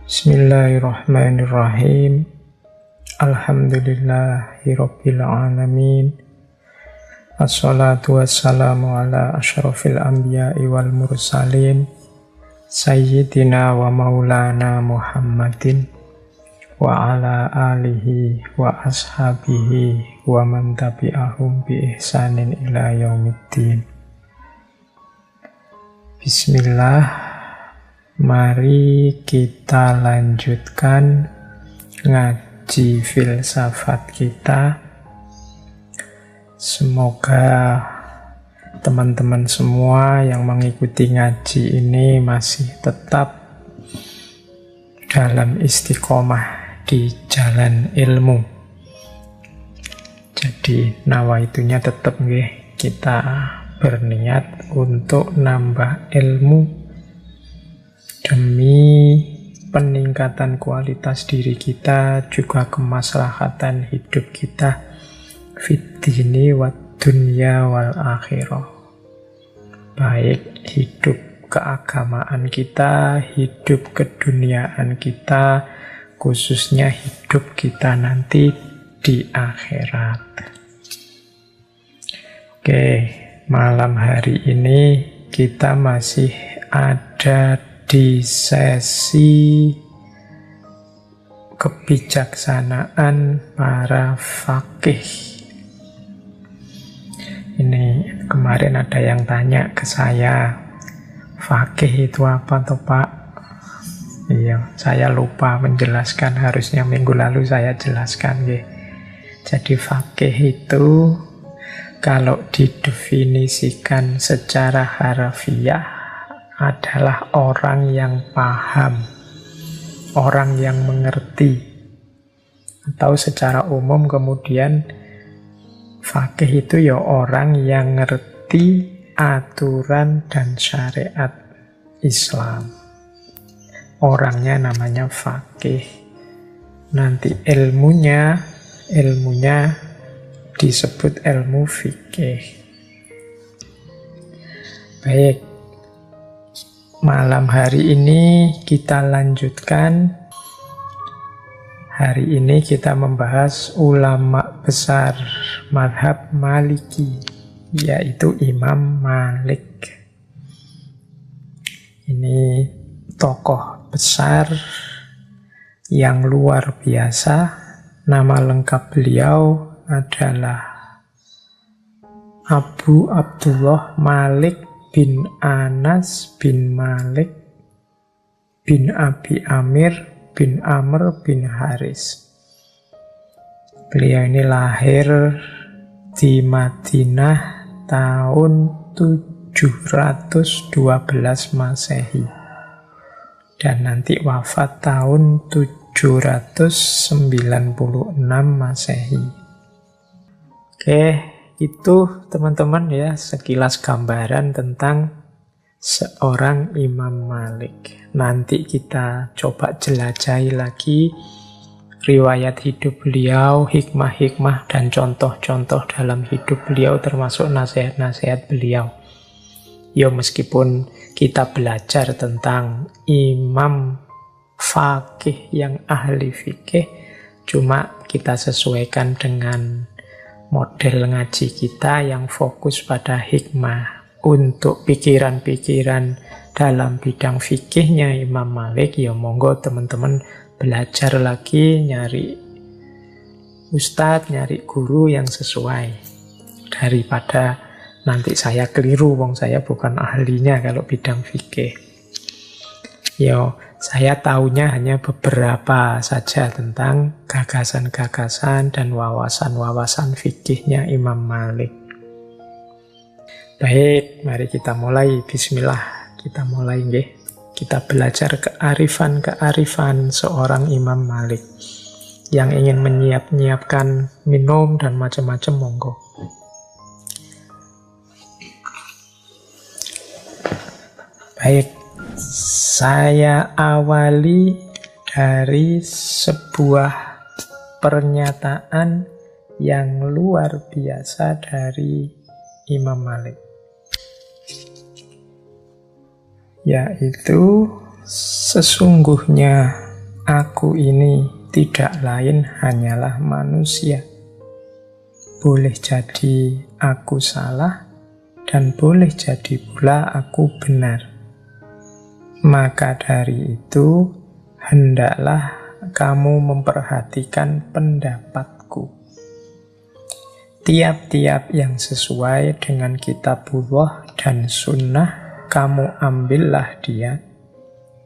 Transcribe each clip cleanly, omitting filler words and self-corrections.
Bismillahirrahmanirrahim. Alhamdulillahirabbil alamin. Assalatu wassalamu ala asyrafil anbiya'i wal mursalin sayyidina wa maulana Muhammadin wa ala alihi wa ashabihi wa man tabi'ahum bi ihsanin ila yaumiddin. Bismillah. Mari kita lanjutkan ngaji filsafat kita. Semoga teman-teman semua yang mengikuti ngaji ini masih tetap dalam istiqomah di jalan ilmu. Jadi nawaitunya tetap kita berniat untuk nambah ilmu demi peningkatan kualitas diri kita, juga kemaslahatan hidup kita fid dini wad dunya wal akhirah. Baik hidup keagamaan kita, hidup keduniaan kita, khususnya hidup kita nanti di akhirat. Oke, malam hari ini kita masih ada di sesi kebijaksanaan para faqih. Ini kemarin ada yang tanya ke saya, faqih itu apa toh Pak? Iya, saya lupa menjelaskan, harusnya minggu lalu saya jelaskan. Jadi faqih itu kalau didefinisikan secara harfiah adalah orang yang paham, orang yang mengerti. Atau secara umum kemudian faqih itu ya orang yang ngerti aturan dan syariat Islam. Orangnya namanya faqih. Nanti ilmunya disebut ilmu fikih. Baik. Malam hari ini kita lanjutkan. Hari ini kita membahas ulama besar mazhab Maliki, yaitu Imam Malik. Ini tokoh besar yang luar biasa. Nama lengkap beliau adalah Abu Abdullah Malik bin Anas bin Malik bin Abi Amir bin Amr bin Haris. Beliau ini lahir di Madinah tahun 712 Masehi dan nanti wafat tahun 796 Masehi. Oke, itu teman-teman ya sekilas gambaran tentang seorang Imam Malik. Nanti kita coba jelajahi lagi riwayat hidup beliau, hikmah-hikmah dan contoh-contoh dalam hidup beliau, termasuk nasihat-nasihat beliau. Ya meskipun kita belajar tentang imam faqih yang ahli fikih, cuma kita sesuaikan dengan model ngaji kita yang fokus pada hikmah. Untuk pikiran-pikiran dalam bidang fikihnya Imam Malik, ya monggo teman-teman belajar lagi, nyari ustadz, nyari guru yang sesuai, daripada nanti saya keliru, wong saya bukan ahlinya kalau bidang fikih. Yo, saya tahunya hanya beberapa saja tentang gagasan-gagasan dan wawasan-wawasan fikihnya Imam Malik. Baik, mari kita mulai. Bismillah, kita mulai nggih. Kita belajar kearifan-kearifan seorang Imam Malik. Yang ingin menyiapkan minum dan macam-macam, monggo. Baik, saya awali dari sebuah pernyataan yang luar biasa dari Imam Malik. Yaitu sesungguhnya aku ini tidak lain hanyalah manusia. Boleh jadi aku salah, dan boleh jadi pula aku benar. Maka dari itu, hendaklah kamu memperhatikan pendapatku. Tiap-tiap yang sesuai dengan kitabullah dan sunnah, kamu ambillah dia.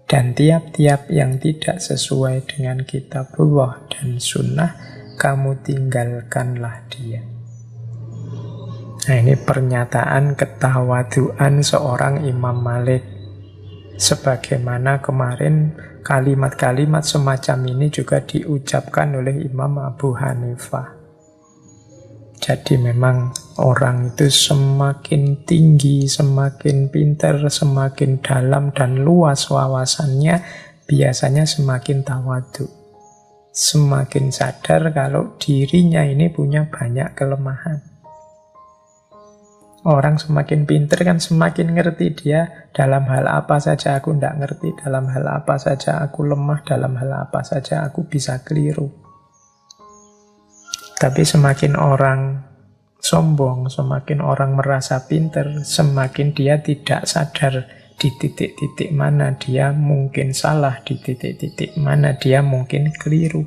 Dan tiap-tiap yang tidak sesuai dengan kitabullah dan sunnah, kamu tinggalkanlah dia. Nah, ini pernyataan ketawaduan seorang Imam Malik. Sebagaimana kemarin kalimat-kalimat semacam ini juga diucapkan oleh Imam Abu Hanifah. Jadi memang orang itu semakin tinggi, semakin pintar, semakin dalam dan luas wawasannya, biasanya semakin tawadhu. Semakin sadar kalau dirinya ini punya banyak kelemahan. Orang semakin pintar kan semakin ngerti dia dalam hal apa saja aku tidak ngerti, dalam hal apa saja aku lemah, dalam hal apa saja aku bisa keliru. Tapi semakin orang sombong, semakin orang merasa pintar, semakin dia tidak sadar di titik-titik mana dia mungkin salah, di titik-titik mana dia mungkin keliru.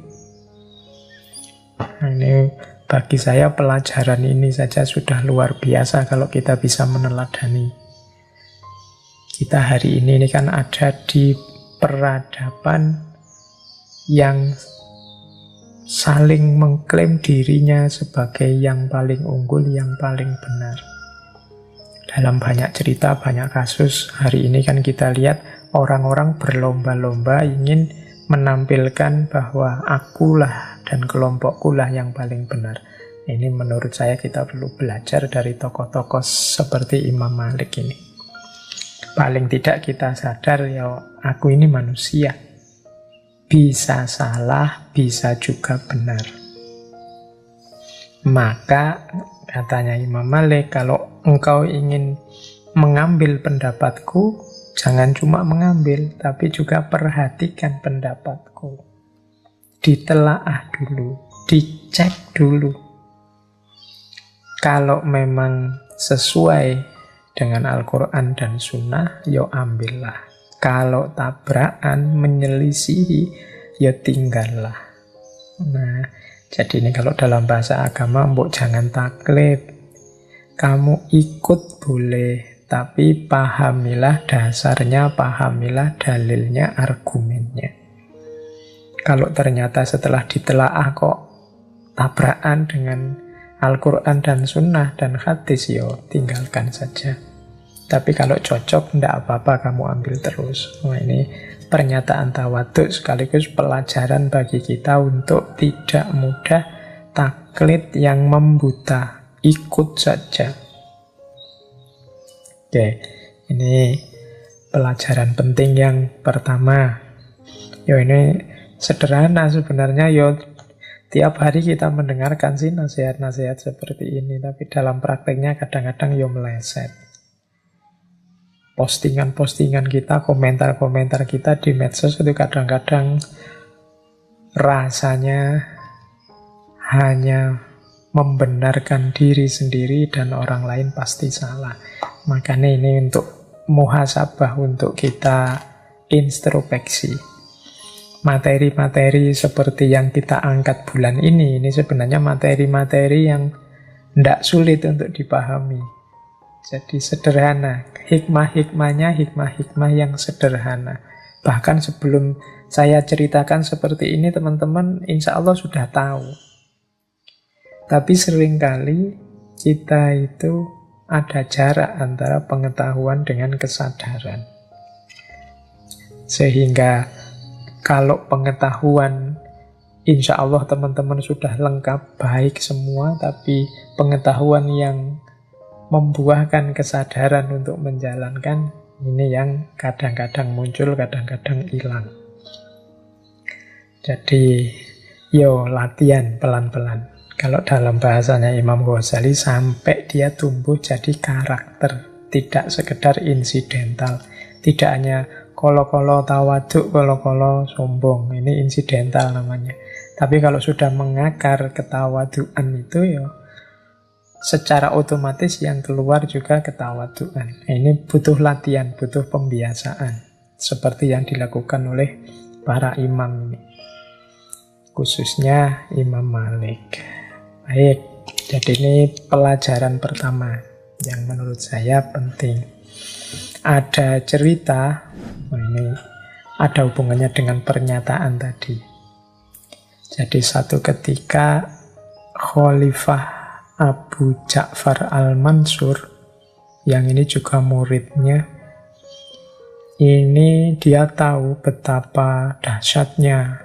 Nah, ini bagi saya pelajaran ini saja sudah luar biasa kalau kita bisa meneladani. Kita hari ini kan ada di peradaban yang saling mengklaim dirinya sebagai yang paling unggul, yang paling benar. Dalam banyak cerita, banyak kasus, hari ini kan kita lihat orang-orang berlomba-lomba ingin menampilkan bahwa akulah dan kelompokkulah yang paling benar. Ini menurut saya kita perlu belajar dari tokoh-tokoh seperti Imam Malik ini. Paling tidak kita sadar ya aku ini manusia. Bisa salah, bisa juga benar. Maka, katanya Imam Malik, kalau engkau ingin mengambil pendapatku, jangan cuma mengambil, tapi juga perhatikan pendapatku. Ditelaah dulu, dicek dulu. Kalau memang sesuai dengan Al-Quran dan Sunnah, yo ambillah. Kalau tabrakan, menyelisihi, ya tinggallah. Nah, jadi ini kalau dalam bahasa agama, mbok jangan taklid. Kamu ikut boleh, tapi pahamilah dasarnya, pahamilah dalilnya, argumennya. Kalau ternyata setelah ditelaah kok tabrakan dengan Al-Quran dan Sunnah dan hadis, ya tinggalkan saja. Tapi kalau cocok, tidak apa-apa kamu ambil terus. Nah, ini pernyataan tawadhu sekaligus pelajaran bagi kita untuk tidak mudah taklid yang membuta, ikut saja. Oke, ini pelajaran penting yang pertama. Yo, ini sederhana sebenarnya. Yo, tiap hari kita mendengarkan sih nasihat-nasihat seperti ini, tapi dalam prakteknya kadang-kadang yo meleset. Postingan-postingan kita, komentar-komentar kita di medsos itu kadang-kadang rasanya hanya membenarkan diri sendiri dan orang lain pasti salah. Makanya ini untuk muhasabah, untuk kita introspeksi. Materi-materi seperti yang kita angkat bulan ini sebenarnya materi-materi yang tidak sulit untuk dipahami. Jadi sederhana, hikmah-hikmahnya hikmah-hikmah yang sederhana. Bahkan sebelum saya ceritakan seperti ini, teman-teman insya Allah sudah tahu. Tapi seringkali kita itu ada jarak antara pengetahuan dengan kesadaran. Sehingga kalau pengetahuan insya Allah teman-teman sudah lengkap, baik semua, tapi pengetahuan yang membuahkan kesadaran untuk menjalankan, ini yang kadang-kadang muncul, kadang-kadang hilang. Jadi, yo latihan pelan-pelan. Kalau dalam bahasanya Imam Ghazali, sampai dia tumbuh jadi karakter, tidak sekedar insidental. Tidak hanya kolo-kolo tawaduk, kolo-kolo sombong. Ini insidental namanya. Tapi kalau sudah mengakar ketawaduan itu ya secara otomatis yang keluar juga ketawaduan. Ini butuh latihan, butuh pembiasaan. Seperti yang dilakukan oleh para imam ini. Khususnya Imam Malik. Baik, jadi ini pelajaran pertama yang menurut saya penting. Ada cerita, ini ada hubungannya dengan pernyataan tadi. Jadi satu ketika Khalifah Abu Ja'far al-Mansur, yang ini juga muridnya, ini dia tahu betapa dahsyatnya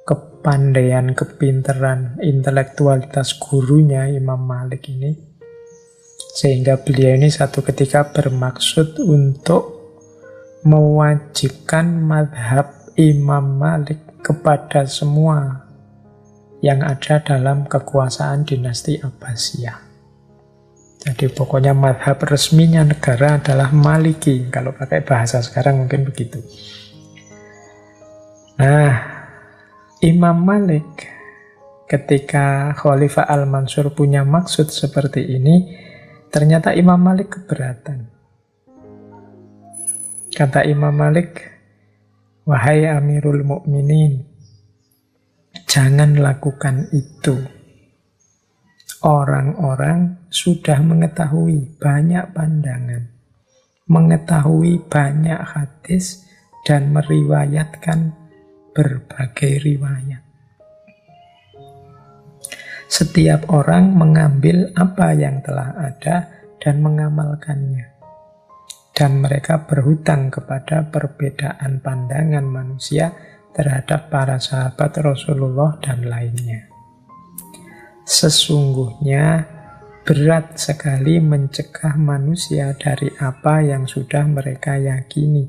kepandaian, kepinteran, intelektualitas gurunya Imam Malik ini. Sehingga beliau ini satu ketika bermaksud untuk mewajibkan madhab Imam Malik kepada semua yang ada dalam kekuasaan dinasti Abbasiyah. Jadi pokoknya madhab resminya negara adalah Maliki. Kalau pakai bahasa sekarang mungkin begitu. Nah, Imam Malik ketika Khalifah Al-Mansur punya maksud seperti ini, ternyata Imam Malik keberatan. Kata Imam Malik, "Wahai Amirul Mukminin, jangan lakukan itu. Orang-orang sudah mengetahui banyak pandangan, mengetahui banyak hadis, dan meriwayatkan berbagai riwayat. Setiap orang mengambil apa yang telah ada dan mengamalkannya. Dan mereka berhutang kepada perbedaan pandangan manusia terhadap para sahabat Rasulullah dan lainnya. Sesungguhnya berat sekali mencegah manusia dari apa yang sudah mereka yakini.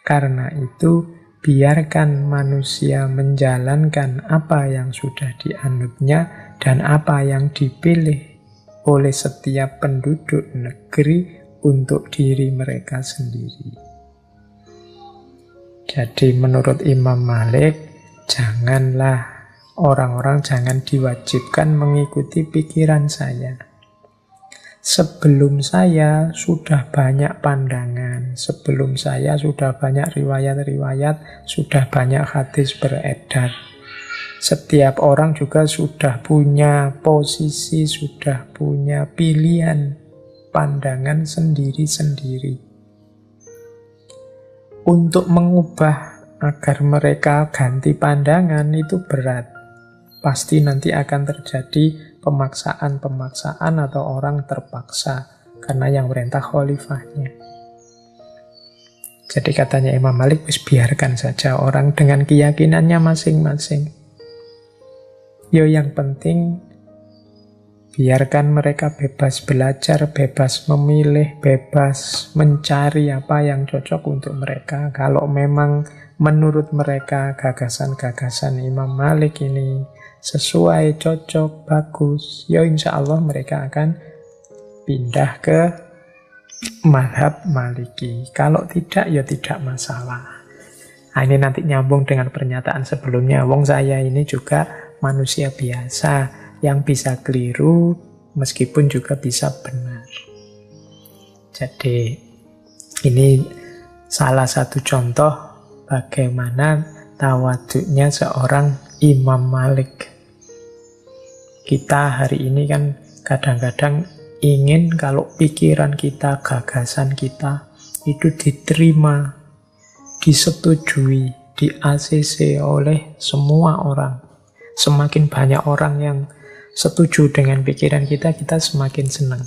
Karena itu, biarkan manusia menjalankan apa yang sudah dianutnya dan apa yang dipilih oleh setiap penduduk negeri untuk diri mereka sendiri." Jadi menurut Imam Malik, orang-orang jangan diwajibkan mengikuti pikiran saya. Sebelum saya sudah banyak pandangan, sebelum saya sudah banyak riwayat-riwayat, sudah banyak hadis beredar. Setiap orang juga sudah punya posisi, sudah punya pilihan, pandangan sendiri-sendiri. Untuk mengubah agar mereka ganti pandangan itu berat. Pasti nanti akan terjadi pemaksaan-pemaksaan atau orang terpaksa karena yang perintah khalifahnya. Jadi katanya Imam Malik, biarkan saja orang dengan keyakinannya masing-masing. Yang penting biarkan mereka bebas belajar, bebas memilih, bebas mencari apa yang cocok untuk mereka. Kalau memang menurut mereka gagasan-gagasan Imam Malik ini sesuai, cocok, bagus, insya Allah mereka akan pindah ke mazhab Maliki. Kalau tidak, tidak masalah. Nah, ini nanti nyambung dengan pernyataan sebelumnya. Wong saya ini juga manusia biasa yang bisa keliru meskipun juga bisa benar. Jadi ini salah satu contoh bagaimana tawaduknya seorang Imam Malik. Kita hari ini kan kadang-kadang ingin kalau pikiran kita, gagasan kita itu diterima, disetujui, di-ACC oleh semua orang. Semakin banyak orang yang setuju dengan pikiran kita, kita semakin senang.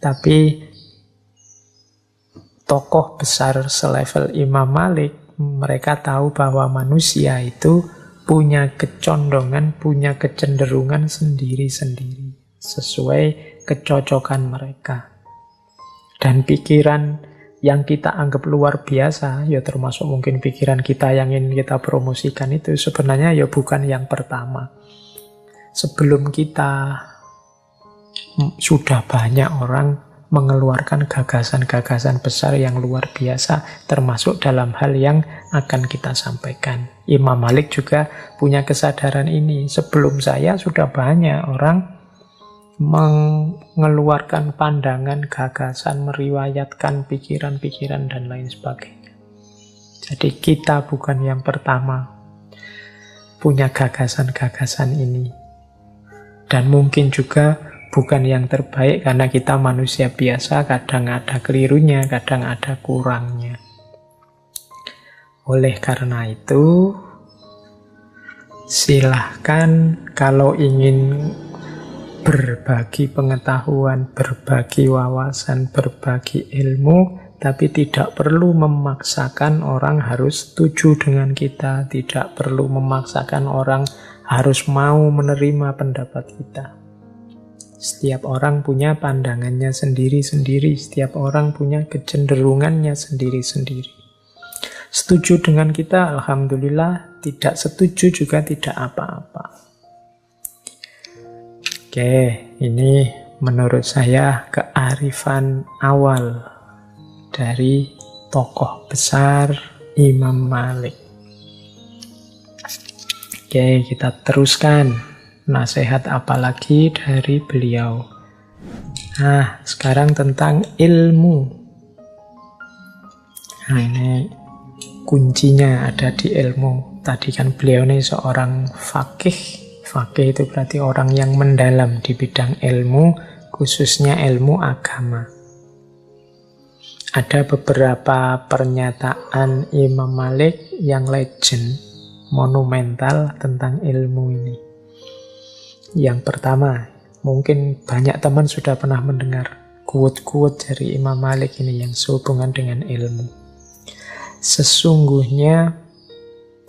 Tapi tokoh besar selevel Imam Malik, mereka tahu bahwa manusia itu punya kecondongan, punya kecenderungan sendiri-sendiri sesuai kecocokan mereka. Dan pikiran yang kita anggap luar biasa, termasuk mungkin pikiran kita yang ingin kita promosikan itu sebenarnya bukan yang pertama. Sebelum kita sudah banyak orang mengeluarkan gagasan-gagasan besar yang luar biasa, termasuk dalam hal yang akan kita sampaikan. Imam Malik juga punya kesadaran ini. Sebelum saya sudah banyak orang mengeluarkan pandangan, gagasan, meriwayatkan pikiran-pikiran dan lain sebagainya. Jadi kita bukan yang pertama punya gagasan-gagasan ini. Dan mungkin juga bukan yang terbaik karena kita manusia biasa, kadang ada kelirunya, kadang ada kurangnya. Oleh karena itu, silahkan kalau ingin berbagi pengetahuan, berbagi wawasan, berbagi ilmu, tapi tidak perlu memaksakan orang harus setuju dengan kita, tidak perlu memaksakan orang harus mau menerima pendapat kita. Setiap orang punya pandangannya sendiri-sendiri, setiap orang punya kecenderungannya sendiri-sendiri. Setuju dengan kita, alhamdulillah. Tidak setuju juga tidak apa-apa. Oke, ini menurut saya kearifan awal dari tokoh besar Imam Malik. Oke, kita teruskan. Nasihat apa lagi dari beliau? Nah, sekarang tentang ilmu. Nah, ini kuncinya ada di ilmu. Tadi kan beliau ini seorang faqih. Faqih itu berarti orang yang mendalam di bidang ilmu, khususnya ilmu agama. Ada beberapa pernyataan Imam Malik yang legend, monumental tentang ilmu ini. Yang pertama, mungkin banyak teman sudah pernah mendengar quote-quote dari Imam Malik ini yang sehubungan dengan ilmu. Sesungguhnya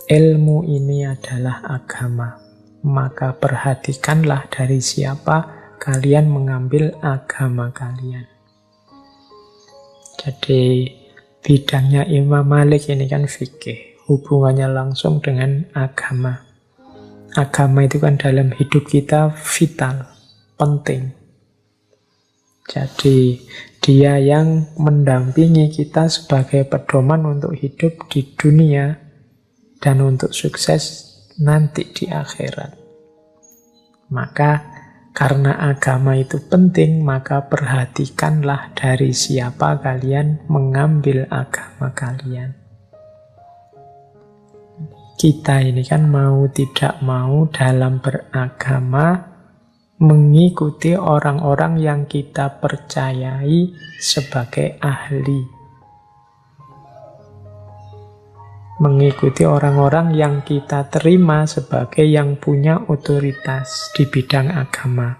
ilmu ini adalah agama, maka perhatikanlah dari siapa kalian mengambil agama kalian. Jadi bidangnya Imam Malik ini kan fikih, hubungannya langsung dengan agama. Agama itu kan dalam hidup kita vital, penting. Jadi dia yang mendampingi kita sebagai pedoman untuk hidup di dunia dan untuk sukses nanti di akhirat. Maka karena agama itu penting, maka perhatikanlah dari siapa kalian mengambil agama kalian. Kita ini kan mau tidak mau dalam beragama mengikuti orang-orang yang kita percayai sebagai ahli. Mengikuti orang-orang yang kita terima sebagai yang punya otoritas di bidang agama.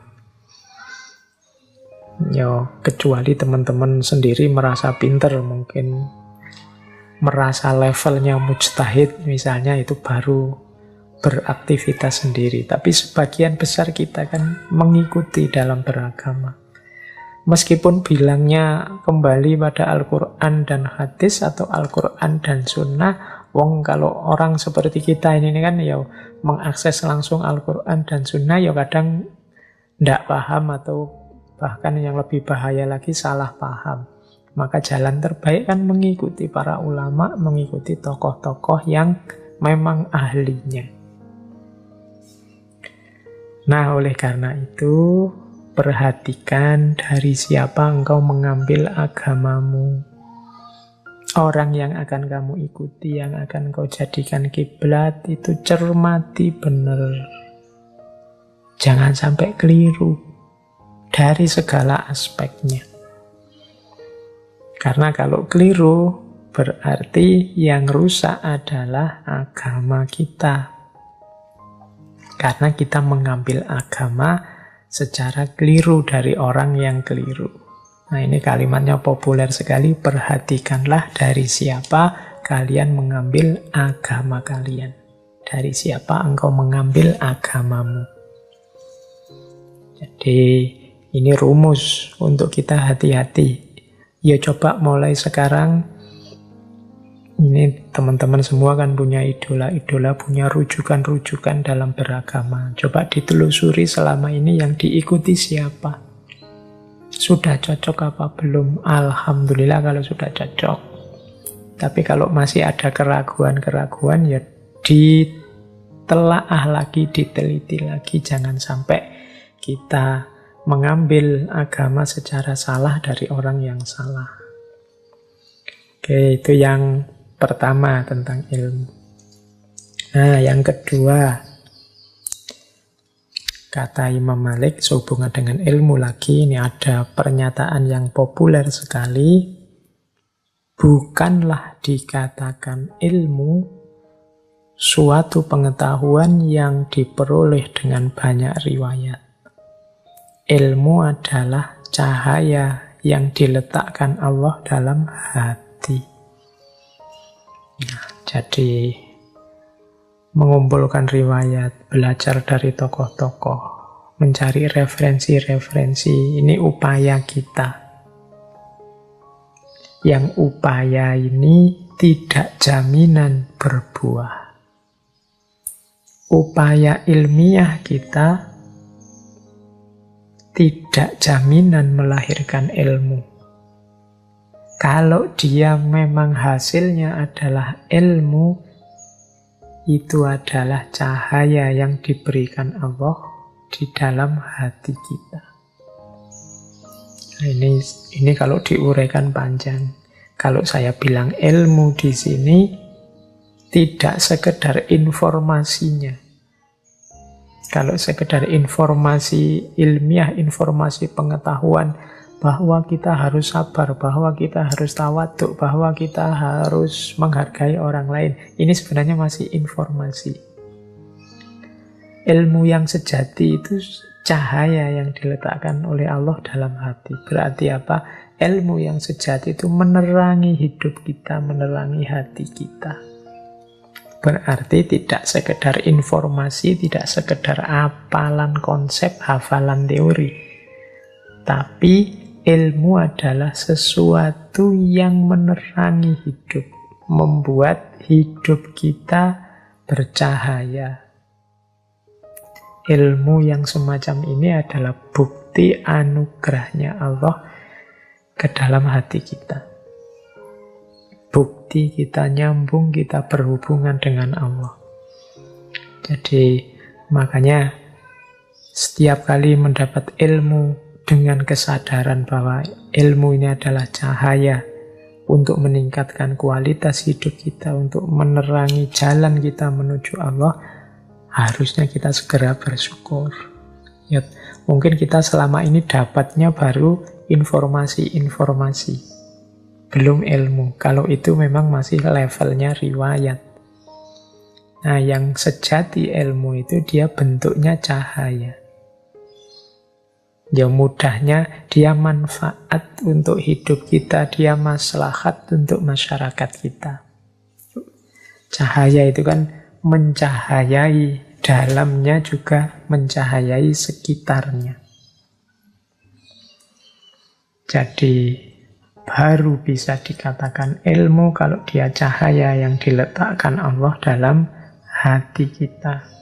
Kecuali teman-teman sendiri merasa pinter, mungkin merasa levelnya mujtahid misalnya, itu baru beraktivitas sendiri. Tapi sebagian besar kita kan mengikuti dalam beragama. Meskipun bilangnya kembali pada Al-Quran dan hadis atau Al-Quran dan sunnah, kalau orang seperti kita ini kan mengakses langsung Al-Quran dan sunnah, kadang tidak paham atau bahkan yang lebih bahaya lagi salah paham. Maka jalan terbaik kan mengikuti para ulama, mengikuti tokoh-tokoh yang memang ahlinya. Nah, oleh karena itu, perhatikan dari siapa engkau mengambil agamamu. Orang yang akan kamu ikuti, yang akan kau jadikan kiblat, itu cermati benar. Jangan sampai keliru dari segala aspeknya. Karena kalau keliru, berarti yang rusak adalah agama kita. Karena kita mengambil agama secara keliru dari orang yang keliru. Nah, ini kalimatnya populer sekali. Perhatikanlah dari siapa kalian mengambil agama kalian. Dari siapa engkau mengambil agamamu. Jadi ini rumus untuk kita hati-hati. Coba mulai sekarang. Ini teman-teman semua kan punya idola-idola, punya rujukan-rujukan dalam beragama. Coba ditelusuri selama ini yang diikuti siapa. Sudah cocok apa belum? Alhamdulillah kalau sudah cocok. Tapi kalau masih ada keraguan-keraguan, ya ditelaah lagi, diteliti lagi. Jangan sampai kita mengambil agama secara salah dari orang yang salah. Oke, itu yang pertama tentang ilmu. Nah, yang kedua, kata Imam Malik sehubungan dengan ilmu lagi, ini ada pernyataan yang populer sekali. Bukanlah dikatakan ilmu suatu pengetahuan yang diperoleh dengan banyak riwayat. Ilmu adalah cahaya yang diletakkan Allah dalam hati. Nah, jadi mengumpulkan riwayat, belajar dari tokoh-tokoh, mencari referensi-referensi, ini upaya kita. Yang upaya ini tidak jaminan berbuah. Upaya ilmiah kita tidak jaminan melahirkan ilmu. Kalau dia memang hasilnya adalah ilmu, itu adalah cahaya yang diberikan Allah di dalam hati kita. Nah, ini kalau diuraikan panjang. Kalau saya bilang ilmu di sini tidak sekedar informasinya. Kalau sekedar informasi ilmiah, informasi pengetahuan bahwa kita harus sabar, bahwa kita harus tawaduk, bahwa kita harus menghargai orang lain, ini sebenarnya masih informasi. Ilmu yang sejati itu cahaya yang diletakkan oleh Allah dalam hati. Berarti apa? Ilmu yang sejati itu menerangi hidup kita, menerangi hati kita. Berarti tidak sekedar informasi, tidak sekedar hafalan konsep, hafalan teori. Tapi ilmu adalah sesuatu yang menerangi hidup, membuat hidup kita bercahaya. Ilmu yang semacam ini adalah bukti anugerahnya Allah ke dalam hati kita. Bukti kita nyambung, kita berhubungan dengan Allah. Jadi makanya setiap kali mendapat ilmu dengan kesadaran bahwa ilmu ini adalah cahaya untuk meningkatkan kualitas hidup kita, untuk menerangi jalan kita menuju Allah, harusnya kita segera bersyukur. Ya, mungkin kita selama ini dapatnya baru informasi-informasi, belum ilmu. Kalau itu memang masih levelnya riwayat. Nah, yang sejati ilmu itu dia bentuknya cahaya. Ya mudahnya dia manfaat untuk hidup kita, dia maslahat untuk masyarakat kita. Cahaya itu kan mencahayai, dalamnya juga mencahayai sekitarnya. Jadi baru bisa dikatakan ilmu kalau dia cahaya yang diletakkan Allah dalam hati kita.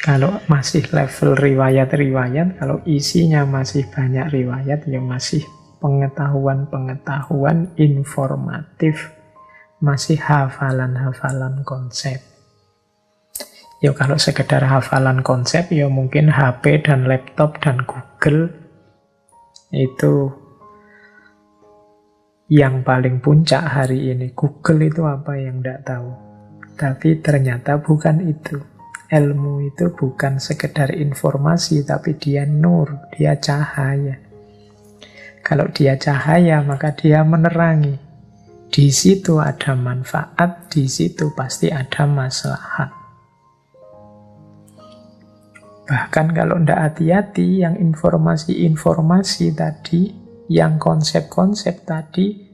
Kalau masih level riwayat-riwayat, kalau isinya masih banyak riwayat, ya masih pengetahuan-pengetahuan informatif, masih hafalan-hafalan konsep. Ya kalau sekedar hafalan konsep, ya mungkin HP dan laptop dan Google itu yang paling puncak hari ini. Google itu apa yang tidak tahu. Tapi ternyata bukan itu. Ilmu itu bukan sekedar informasi, tapi dia nur, dia cahaya. Kalau dia cahaya, maka dia menerangi. Di situ ada manfaat, di situ pasti ada maslahat. Bahkan kalau tidak hati-hati, yang informasi-informasi tadi, yang konsep-konsep tadi,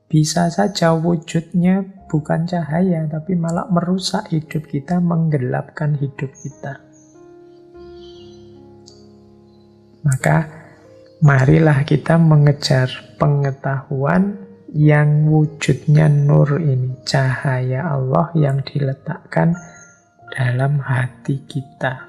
bisa saja wujudnya bukan cahaya, tapi malah merusak hidup kita, menggelapkan hidup kita. Maka marilah kita mengejar pengetahuan yang wujudnya nur ini, cahaya Allah yang diletakkan dalam hati kita.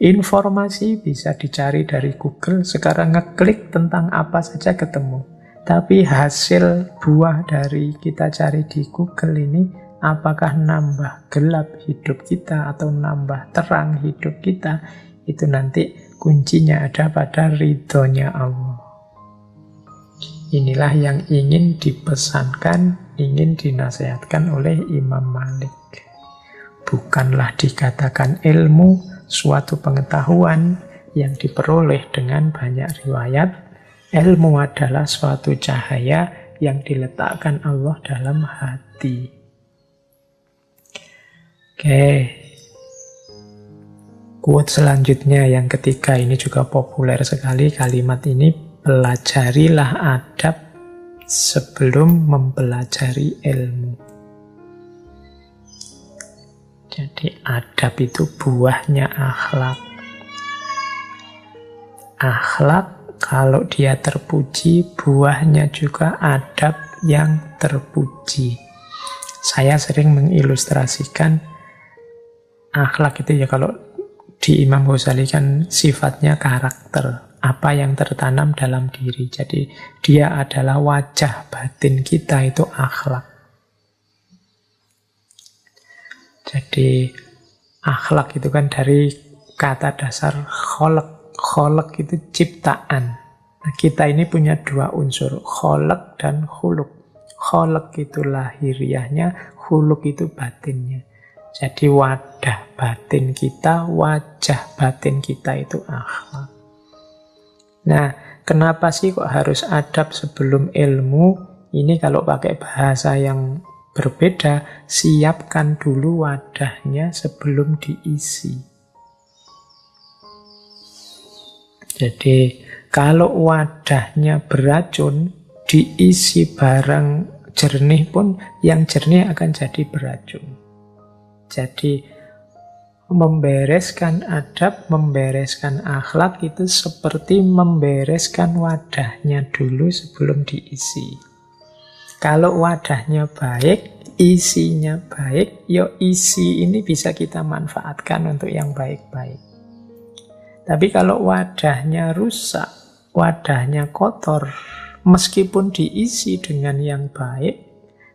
Informasi bisa dicari dari Google, sekarang ngeklik tentang apa saja ketemu. Tapi hasil buah dari kita cari di Google ini, apakah nambah gelap hidup kita atau nambah terang hidup kita, itu nanti kuncinya ada pada ridhonya Allah. Inilah yang ingin dipesankan, ingin dinasihatkan oleh Imam Malik. Bukanlah dikatakan ilmu, suatu pengetahuan yang diperoleh dengan banyak riwayat. Ilmu adalah suatu cahaya yang diletakkan Allah dalam hati. Oke. Quote selanjutnya yang ketiga ini juga populer sekali kalimat ini. Pelajarilah adab sebelum mempelajari ilmu. Jadi adab itu buahnya akhlak. Akhlak kalau dia terpuji, buahnya juga adab yang terpuji. Saya sering mengilustrasikan akhlak itu ya, kalau di Imam Ghazali kan sifatnya karakter, apa yang tertanam dalam diri. Jadi dia adalah wajah batin kita, itu akhlak. Jadi akhlak itu kan dari kata dasar kholak. Kholak itu ciptaan. Nah, kita ini punya dua unsur, kholak dan khuluk. Kholak itu lahiriahnya, khuluk itu batinnya. Jadi wadah batin kita, wajah batin kita itu akhlak. Nah, kenapa sih kok harus adab sebelum ilmu? Ini kalau pakai bahasa yang berbeda, siapkan dulu wadahnya sebelum diisi. Jadi kalau wadahnya beracun, diisi barang jernih pun, yang jernih akan jadi beracun. Jadi membereskan adab, membereskan akhlak itu seperti membereskan wadahnya dulu sebelum diisi. Kalau wadahnya baik, isinya baik, ya isi ini bisa kita manfaatkan untuk yang baik-baik. Tapi kalau wadahnya rusak, wadahnya kotor, meskipun diisi dengan yang baik,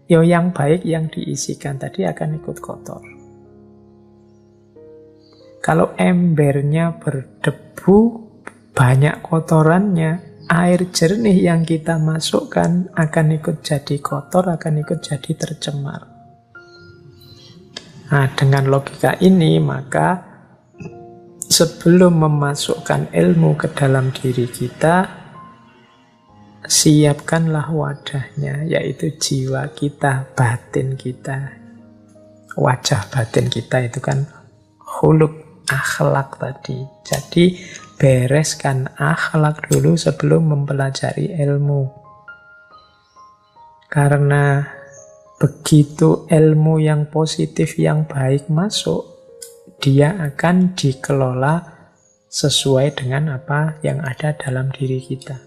ya yang baik yang diisikan tadi akan ikut kotor. Kalau embernya berdebu, banyak kotorannya, air jernih yang kita masukkan akan ikut jadi kotor, akan ikut jadi tercemar. Nah, dengan logika ini, maka sebelum memasukkan ilmu ke dalam diri kita, siapkanlah wadahnya, yaitu jiwa kita, batin kita. Wajah batin kita itu kan khuluk, akhlak tadi. Jadi bereskan akhlak dulu sebelum mempelajari ilmu. Karena begitu ilmu yang positif, yang baik masuk, dia akan dikelola sesuai dengan apa yang ada dalam diri kita.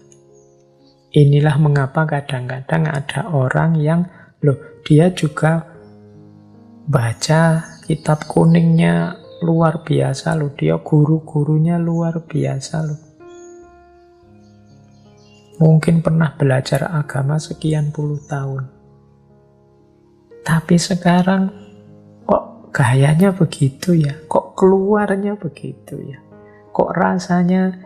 Inilah mengapa kadang-kadang ada orang yang, dia juga baca kitab kuningnya luar biasa loh, dia guru-gurunya luar biasa loh. Mungkin pernah belajar agama sekian puluh tahun. Tapi sekarang kok gayanya begitu ya? Kok keluarnya begitu ya? Kok rasanya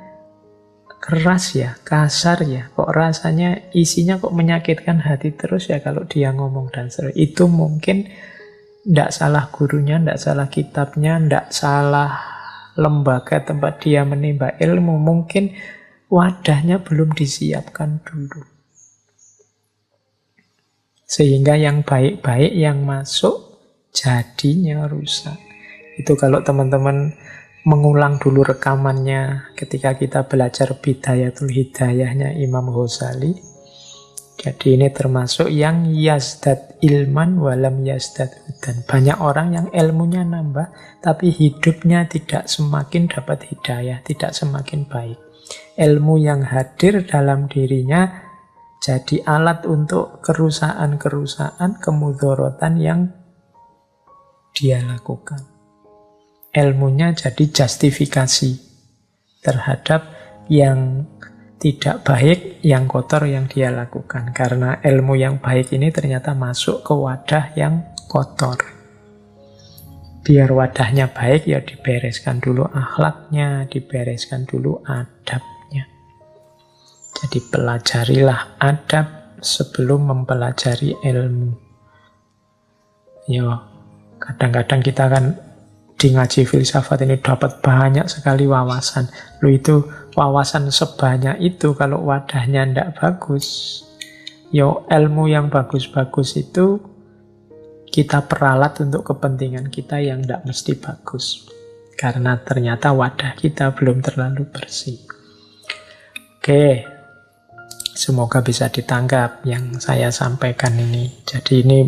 keras ya, kasar ya? Kok rasanya isinya kok menyakitkan hati terus ya kalau dia ngomong dan seterusnya? Itu mungkin tidak salah gurunya, tidak salah kitabnya, tidak salah lembaga tempat dia menimba ilmu. Mungkin wadahnya belum disiapkan dulu. Sehingga yang baik-baik yang masuk jadinya rusak. Itu kalau teman-teman mengulang dulu rekamannya ketika kita belajar Bidayatul Hidayahnya Imam Ghazali. Jadi ini termasuk yang yazdad ilman walam yazdad hudan. Banyak orang yang ilmunya nambah, tapi hidupnya tidak semakin dapat hidayah, tidak semakin baik. Ilmu yang hadir dalam dirinya jadi alat untuk kerusakan-kerusakan, kemudorotan yang dia lakukan. ilmunya jadi justifikasi terhadap yang tidak baik, yang kotor yang dia lakukan. Karena ilmu yang baik ini ternyata masuk ke wadah yang kotor. Biar wadahnya baik, ya dibereskan dulu akhlaknya, dibereskan dulu adabnya. Jadi pelajarilah adab sebelum mempelajari ilmu. Yo, kadang-kadang kita kan di ngaji filsafat ini dapat banyak sekali wawasan. Lu itu wawasan sebanyak itu kalau wadahnya ndak bagus. Yo, ilmu yang bagus-bagus itu kita peralat untuk kepentingan kita yang ndak mesti bagus. Karena ternyata wadah kita belum terlalu bersih. Oke, semoga bisa ditangkap yang saya sampaikan ini. Jadi ini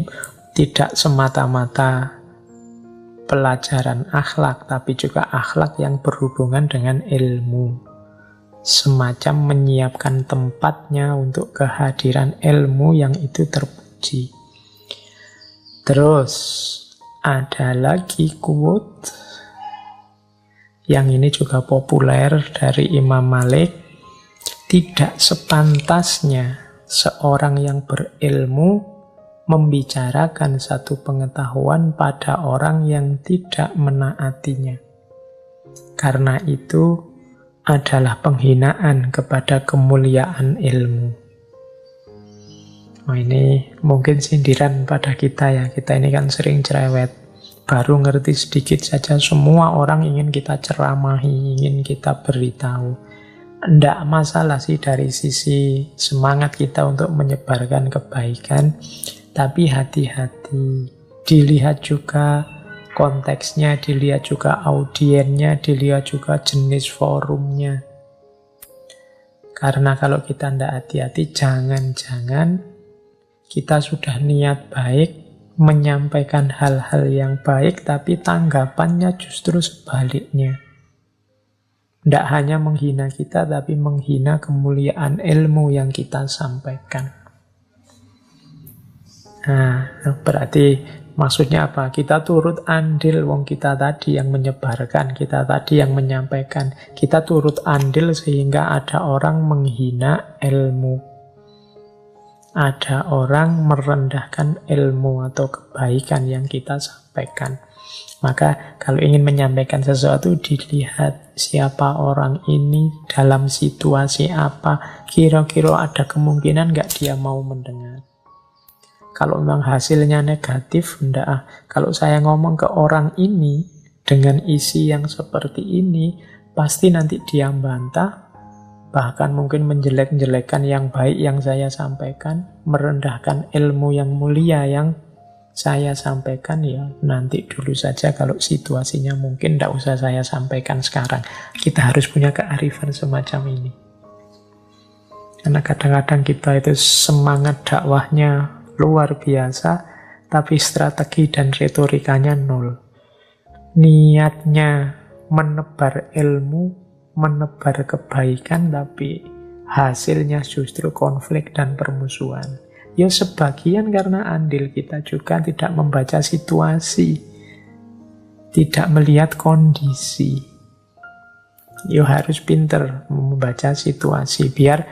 tidak semata-mata pelajaran akhlak, tapi juga akhlak yang berhubungan dengan ilmu. Semacam menyiapkan tempatnya untuk kehadiran ilmu yang itu terpuji. Terus, ada lagi quote yang ini juga populer dari Imam Malik. Tidak sepantasnya seorang yang berilmu membicarakan satu pengetahuan pada orang yang tidak menaatinya. Karena itu adalah penghinaan kepada kemuliaan ilmu. Oh, ini mungkin sindiran pada kita ya. Kita ini kan sering cerewet. Baru ngerti sedikit saja semua orang ingin kita ceramahi, ingin kita beritahu. Nggak masalah sih dari sisi semangat kita untuk menyebarkan kebaikan. Tapi hati-hati, dilihat juga konteksnya, dilihat juga audiennya, dilihat juga jenis forumnya. Karena kalau kita tidak hati-hati, jangan-jangan kita sudah niat baik, menyampaikan hal-hal yang baik, tapi tanggapannya justru sebaliknya. Tidak hanya menghina kita, tapi menghina kemuliaan ilmu yang kita sampaikan. Nah, berarti maksudnya apa? Kita turut andil, wong kita tadi yang menyebarkan, kita tadi yang menyampaikan. Kita turut andil sehingga ada orang menghina ilmu. Ada orang merendahkan ilmu atau kebaikan yang kita sampaikan. Maka kalau ingin menyampaikan sesuatu, dilihat siapa orang ini, dalam situasi apa, kira-kira ada kemungkinan nggak dia mau mendengar. Kalau memang hasilnya negatif, enggak. Kalau saya ngomong ke orang ini dengan isi yang seperti ini, pasti nanti dia bantah, bahkan mungkin menjelek-jelekan yang baik yang saya sampaikan, merendahkan ilmu yang mulia yang saya sampaikan. Ya nanti dulu saja, kalau situasinya mungkin enggak usah saya sampaikan sekarang. Kita harus punya kearifan semacam ini. Karena kadang-kadang kita itu semangat dakwahnya luar biasa, tapi strategi dan retorikanya nol. Niatnya menebar ilmu, menebar kebaikan, tapi hasilnya justru konflik dan permusuhan. Ya sebagian karena andil kita juga tidak membaca situasi, tidak melihat kondisi. Ya harus pinter membaca situasi, biar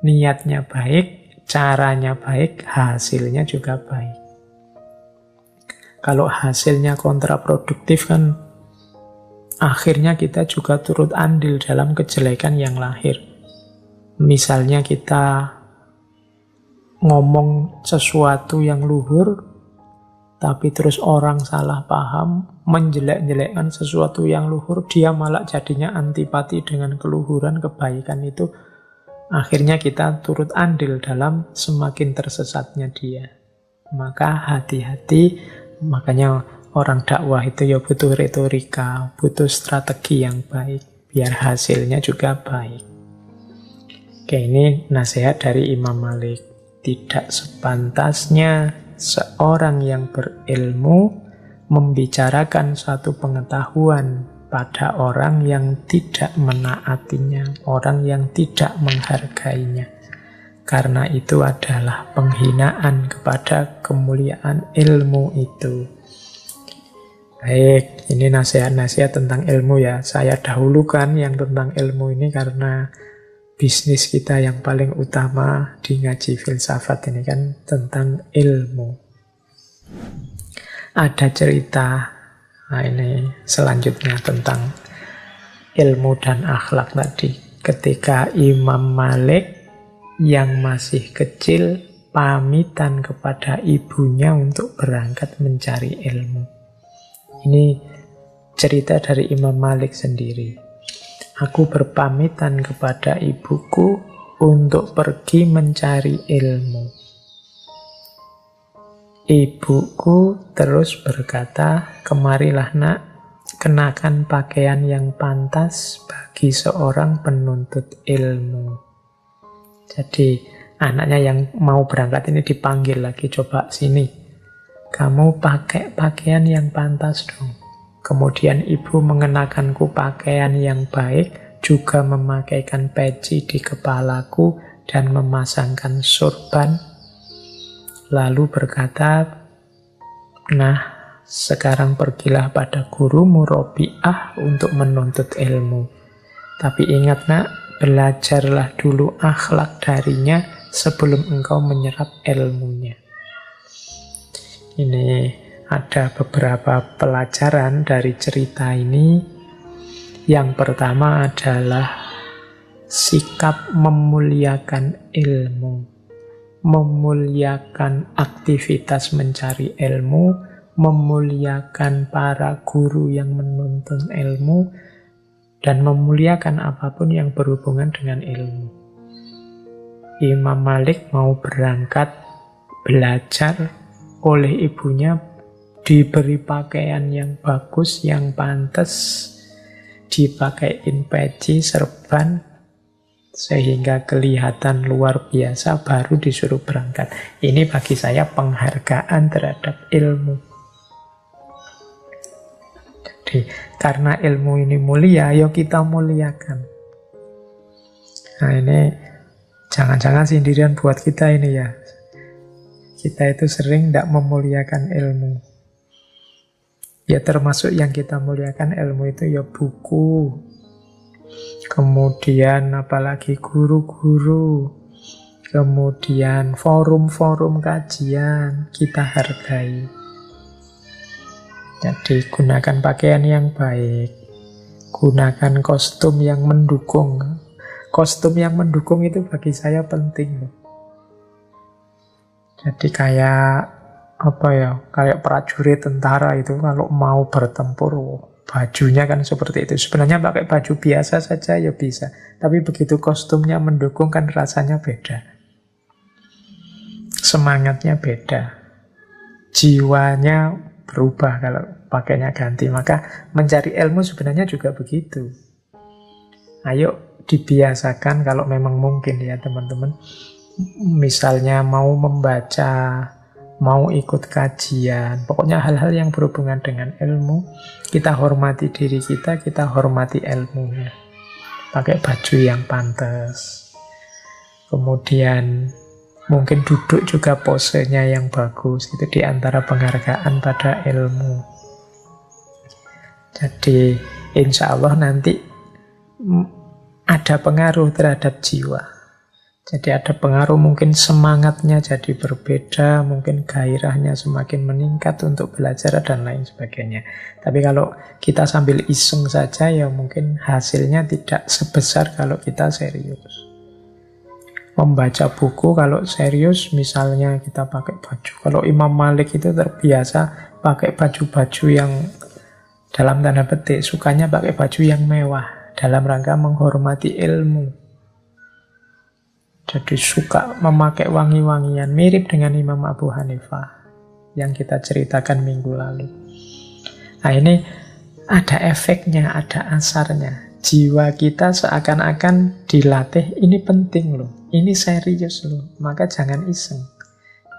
niatnya baik, caranya baik, hasilnya juga baik. Kalau hasilnya kontraproduktif kan akhirnya kita juga turut andil dalam kejelekan yang lahir. Misalnya kita ngomong sesuatu yang luhur, tapi terus orang salah paham, menjelek-jelekkan sesuatu yang luhur, dia malah jadinya antipati dengan keluhuran kebaikan itu. Akhirnya kita turut andil dalam semakin tersesatnya dia. Maka hati-hati, makanya orang dakwah itu ya butuh retorika, butuh strategi yang baik, biar hasilnya juga baik. Oke, ini nasihat dari Imam Malik. Tidak sepantasnya seorang yang berilmu membicarakan satu pengetahuan pada orang yang tidak menaatinya, orang yang tidak menghargainya. Karena itu adalah penghinaan kepada kemuliaan ilmu itu. Baik, ini nasihat-nasihat tentang ilmu ya. Saya dahulukan yang tentang ilmu ini karena bisnis kita yang paling utama di ngaji filsafat ini kan tentang ilmu. Ada cerita, nah ini selanjutnya tentang ilmu dan akhlak tadi. Ketika Imam Malik yang masih kecil pamitan kepada ibunya untuk berangkat mencari ilmu. Ini cerita dari Imam Malik sendiri. Aku berpamitan kepada ibuku untuk pergi mencari ilmu. Ibuku terus berkata, kemarilah nak, kenakan pakaian yang pantas bagi seorang penuntut ilmu. Jadi anaknya yang mau berangkat ini dipanggil lagi, coba sini. Kamu pakai pakaian yang pantas dong. Kemudian ibu mengenakanku pakaian yang baik, juga memakaikan peci di kepalaku dan memasangkan sorban. Lalu berkata, nah sekarang pergilah pada gurumu Robi'ah untuk menuntut ilmu. Tapi ingat nak, belajarlah dulu akhlak darinya sebelum engkau menyerap ilmunya. Ini ada beberapa pelajaran dari cerita ini. Yang pertama adalah sikap memuliakan ilmu, memuliakan aktivitas mencari ilmu, memuliakan para guru yang menuntun ilmu, dan memuliakan apapun yang berhubungan dengan ilmu. Imam Malik mau berangkat belajar, oleh ibunya diberi pakaian yang bagus, yang pantas, dipakaiin peci, serban, sehingga kelihatan luar biasa, baru disuruh berangkat. Ini bagi saya penghargaan terhadap ilmu. Jadi karena ilmu ini mulia, ayo kita muliakan. Nah ini jangan-jangan sindiran buat kita ini ya. Kita itu sering tidak memuliakan ilmu. Ya termasuk yang kita muliakan ilmu itu ya buku. Kemudian apalagi guru-guru. Kemudian forum-forum kajian kita hargai. Jadi gunakan pakaian yang baik. Gunakan kostum yang mendukung. Kostum yang mendukung itu bagi saya penting loh. Jadi kayak kayak prajurit tentara itu kalau mau bertempur, bajunya kan seperti itu. Sebenarnya pakai baju biasa saja ya bisa, tapi begitu kostumnya mendukung kan rasanya beda. Semangatnya beda. Jiwanya berubah kalau pakainya ganti. Maka mencari ilmu sebenarnya juga begitu. Ayo dibiasakan kalau memang mungkin ya teman-teman. Misalnya mau membaca, mau ikut kajian, pokoknya hal-hal yang berhubungan dengan ilmu, kita hormati diri kita hormati ilmunya. Pakai baju yang pantas. Kemudian mungkin duduk juga posenya yang bagus. Itu diantara penghargaan pada ilmu. Jadi insya Allah nanti ada pengaruh terhadap jiwa. Jadi ada pengaruh, mungkin semangatnya jadi berbeda, mungkin gairahnya semakin meningkat untuk belajar dan lain sebagainya. Tapi kalau kita sambil iseng saja ya mungkin hasilnya tidak sebesar kalau kita serius. Membaca buku kalau serius misalnya kita pakai baju. Kalau Imam Malik itu terbiasa pakai baju-baju yang dalam tanda petik sukanya pakai baju yang mewah dalam rangka menghormati ilmu. Jadi suka memakai wangi-wangian, mirip dengan Imam Abu Hanifah yang kita ceritakan minggu lalu. Nah ini ada efeknya, ada asarnya. Jiwa kita seakan-akan dilatih, ini penting loh, ini serius loh, maka jangan iseng.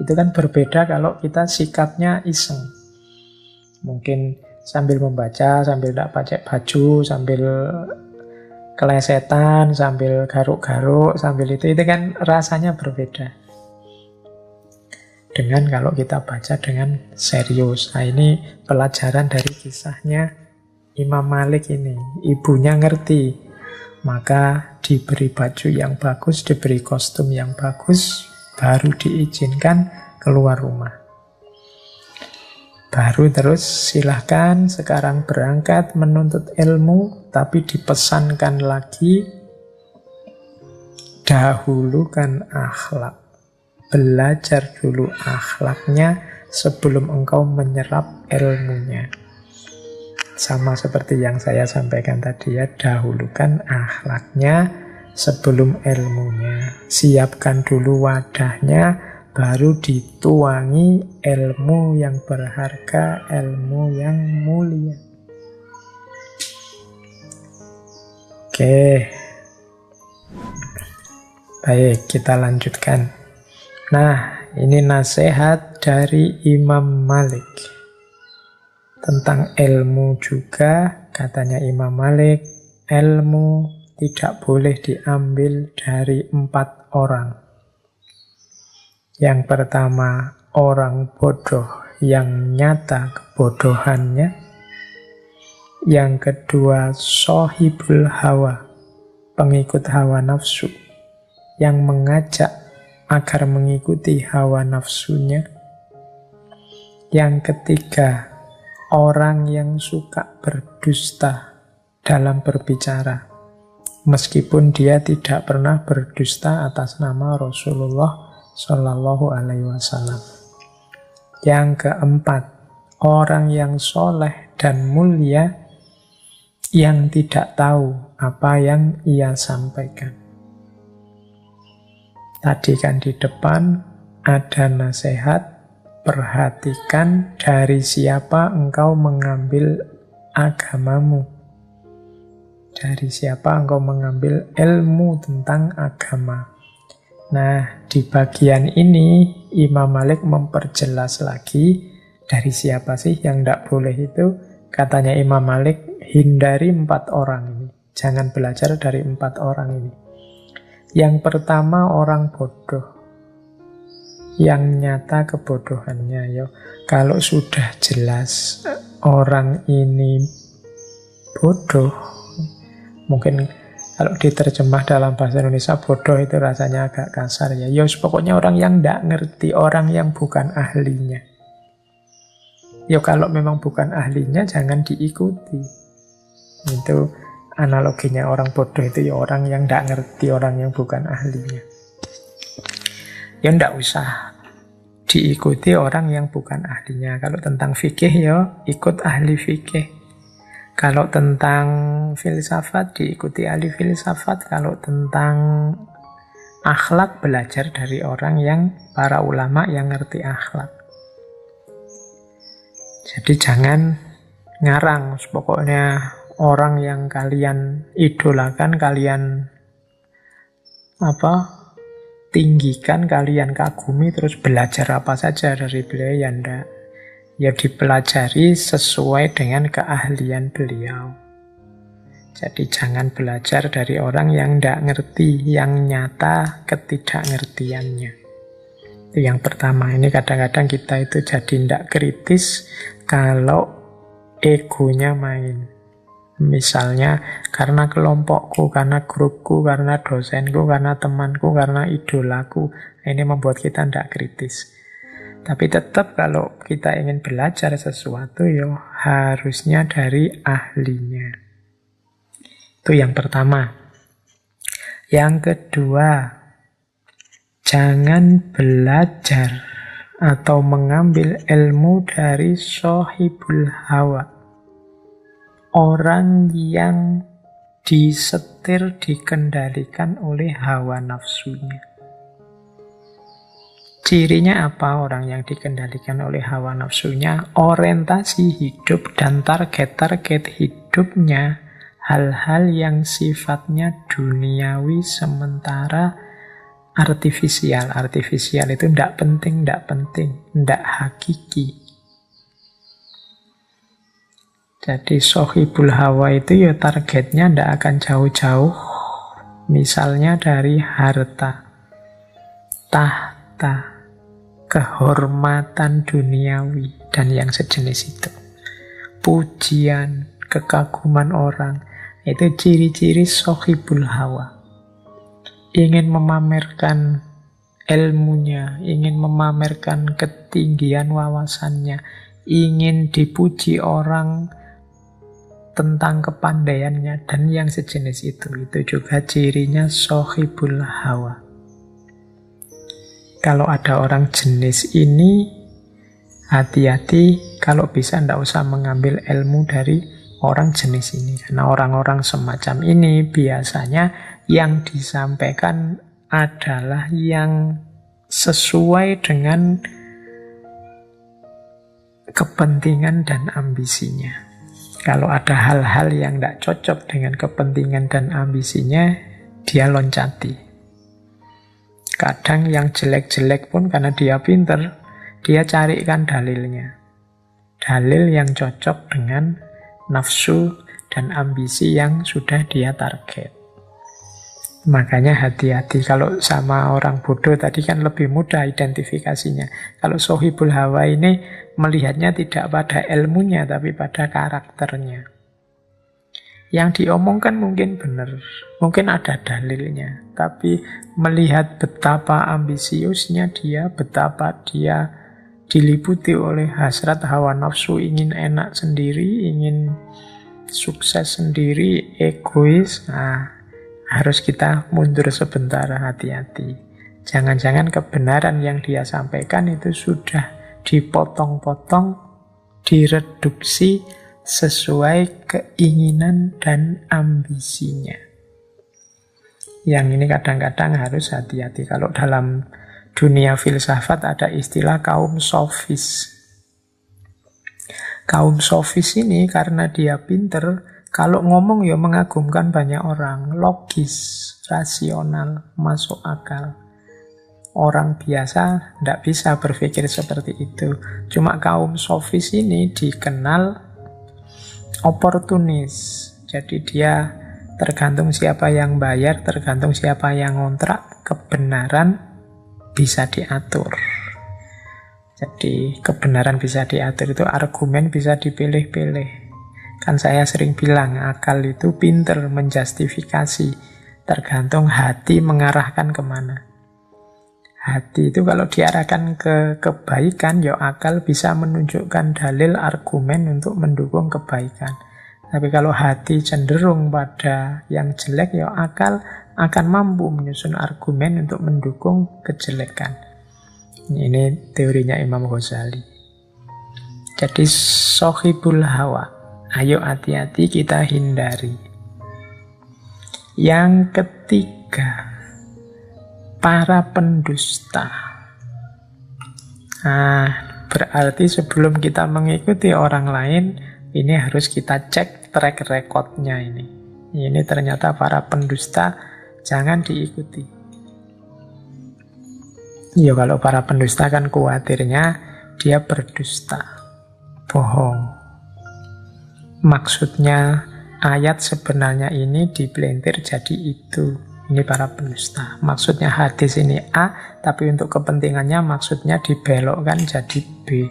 Itu kan berbeda kalau kita sikapnya iseng. Mungkin sambil membaca, sambil tidak pakai baju, sambil kelesetan, sambil garuk-garuk, sambil itu kan rasanya berbeda. dengan kalau kita baca dengan serius. Nah, ini pelajaran dari kisahnya Imam Malik ini. Ibunya ngerti, maka diberi baju yang bagus, diberi kostum yang bagus, baru diizinkan keluar rumah. Baru terus silahkan sekarang berangkat menuntut ilmu, tapi dipesankan lagi, dahulukan akhlak. Belajar dulu akhlaknya sebelum engkau menyerap ilmunya. Sama seperti yang saya sampaikan tadi ya, dahulukan akhlaknya sebelum ilmunya. Siapkan dulu wadahnya, baru dituangi ilmu yang berharga, ilmu yang mulia. Oke. Baik, kita lanjutkan. Nah, ini nasihat dari Imam Malik. Tentang ilmu juga, katanya Imam Malik, ilmu tidak boleh diambil dari 4 orang. Yang pertama, orang bodoh yang nyata kebodohannya. Yang kedua, sohibul hawa, pengikut hawa nafsu, yang mengajak agar mengikuti hawa nafsunya. Yang ketiga, orang yang suka berdusta dalam berbicara, meskipun dia tidak pernah berdusta atas nama Rasulullah Shallallahu Alaihi Wasallam. Yang keempat, orang yang soleh dan mulia yang tidak tahu apa yang ia sampaikan. Tadi kan di depan ada nasihat, perhatikan dari siapa engkau mengambil agamamu. Dari siapa engkau mengambil ilmu tentang agama. Nah, di bagian ini Imam Malik memperjelas lagi dari siapa sih yang tidak boleh itu. Katanya Imam Malik, hindari 4 orang ini. Jangan belajar dari 4 orang ini. Yang pertama, orang bodoh yang nyata kebodohannya. Yo, kalau sudah jelas orang ini bodoh, mungkin kalau diterjemah dalam bahasa Indonesia bodoh itu rasanya agak kasar ya. Yo, pokoknya orang yang tidak ngerti, orang yang bukan ahlinya. Yo, kalau memang bukan ahlinya jangan diikuti. Itu analoginya orang bodoh itu ya orang yang tidak ngerti, orang yang bukan ahlinya. Ya tidak usah diikuti orang yang bukan ahlinya. Kalau tentang fikih ya ikut ahli fikih. Kalau tentang filsafat diikuti ahli filsafat. Kalau tentang akhlak belajar dari orang yang para ulama yang ngerti akhlak. Jadi jangan ngarang, pokoknya orang yang kalian idolakan, kalian tinggikan, kalian kagumi, terus belajar apa saja dari beliau, ya ndak. Ya dipelajari sesuai dengan keahlian beliau. Jadi jangan belajar dari orang yang ndak ngerti, yang nyata ketidakngertiannya. Itu yang pertama. Ini kadang-kadang kita itu jadi ndak kritis kalau egonya main. Misalnya karena kelompokku, karena grupku, karena dosenku, karena temanku, karena idolaku. Ini membuat kita tidak kritis. Tapi tetap kalau kita ingin belajar sesuatu, ya harusnya dari ahlinya. Itu yang pertama. Yang kedua, jangan belajar atau mengambil ilmu dari sohibul hawa. Orang yang disetir, dikendalikan oleh hawa nafsunya. Cirinya apa orang yang dikendalikan oleh hawa nafsunya? Orientasi hidup dan target-target hidupnya hal-hal yang sifatnya duniawi sementara artifisial. Artifisial itu tidak penting, tidak hakiki. Jadi sohibul hawa itu ya targetnya tidak akan jauh-jauh. Misalnya dari harta, tahta, kehormatan duniawi, dan yang sejenis itu. Pujian, kekaguman orang, itu ciri-ciri sohibul hawa. Ingin memamerkan ilmunya, ingin memamerkan ketinggian wawasannya, ingin dipuji orang tentang kepandaiannya, dan yang sejenis itu juga cirinya sohibul hawa. Kalau ada orang jenis ini, hati-hati, kalau bisa tidak usah mengambil ilmu dari orang jenis ini. Karena orang-orang semacam ini biasanya yang disampaikan adalah yang sesuai dengan kepentingan dan ambisinya. Kalau ada hal-hal yang tidak cocok dengan kepentingan dan ambisinya, dia loncati. Kadang yang jelek-jelek pun karena dia pinter, dia carikan dalilnya. Dalil yang cocok dengan nafsu dan ambisi yang sudah dia target. Makanya hati-hati kalau sama orang bodoh tadi kan lebih mudah identifikasinya. Kalau sohibul hawa ini melihatnya tidak pada ilmunya tapi pada karakternya. Yang diomongkan mungkin benar, mungkin ada dalilnya, tapi melihat betapa ambisiusnya dia, betapa dia diliputi oleh hasrat hawa nafsu, ingin enak sendiri, ingin sukses sendiri, egois. Harus kita mundur sebentar, hati-hati. Jangan-jangan kebenaran yang dia sampaikan itu sudah dipotong-potong, direduksi sesuai keinginan dan ambisinya. Yang ini kadang-kadang harus hati-hati. Kalau dalam dunia filsafat ada istilah kaum sofis. Kaum sofis ini karena dia pinter, kalau ngomong ya mengagumkan banyak orang, logis, rasional, masuk akal. Orang biasa tidak bisa berpikir seperti itu. Cuma kaum sofis ini dikenal oportunis. Jadi dia tergantung siapa yang bayar, tergantung siapa yang ngontrak, kebenaran bisa diatur. Jadi kebenaran bisa diatur itu argumen bisa dipilih-pilih. Kan saya sering bilang, akal itu pinter menjustifikasi. Tergantung hati mengarahkan kemana. Hati itu kalau diarahkan ke kebaikan, ya akal bisa menunjukkan dalil argumen untuk mendukung kebaikan. Tapi kalau hati cenderung pada yang jelek, ya akal akan mampu menyusun argumen untuk mendukung kejelekan. Ini teorinya Imam Ghazali. Jadi sohibul hawa. Ayo hati-hati kita hindari. Yang ketiga, para pendusta. Berarti sebelum kita mengikuti orang lain, ini harus kita cek track recordnya ini. Ini ternyata para pendusta, jangan diikuti. Ya kalau para pendusta kan khawatirnya dia berdusta, bohong. Maksudnya ayat sebenarnya ini dipelintir jadi itu. Ini para pendusta. Maksudnya hadis ini A, tapi untuk kepentingannya maksudnya dibelokkan jadi B.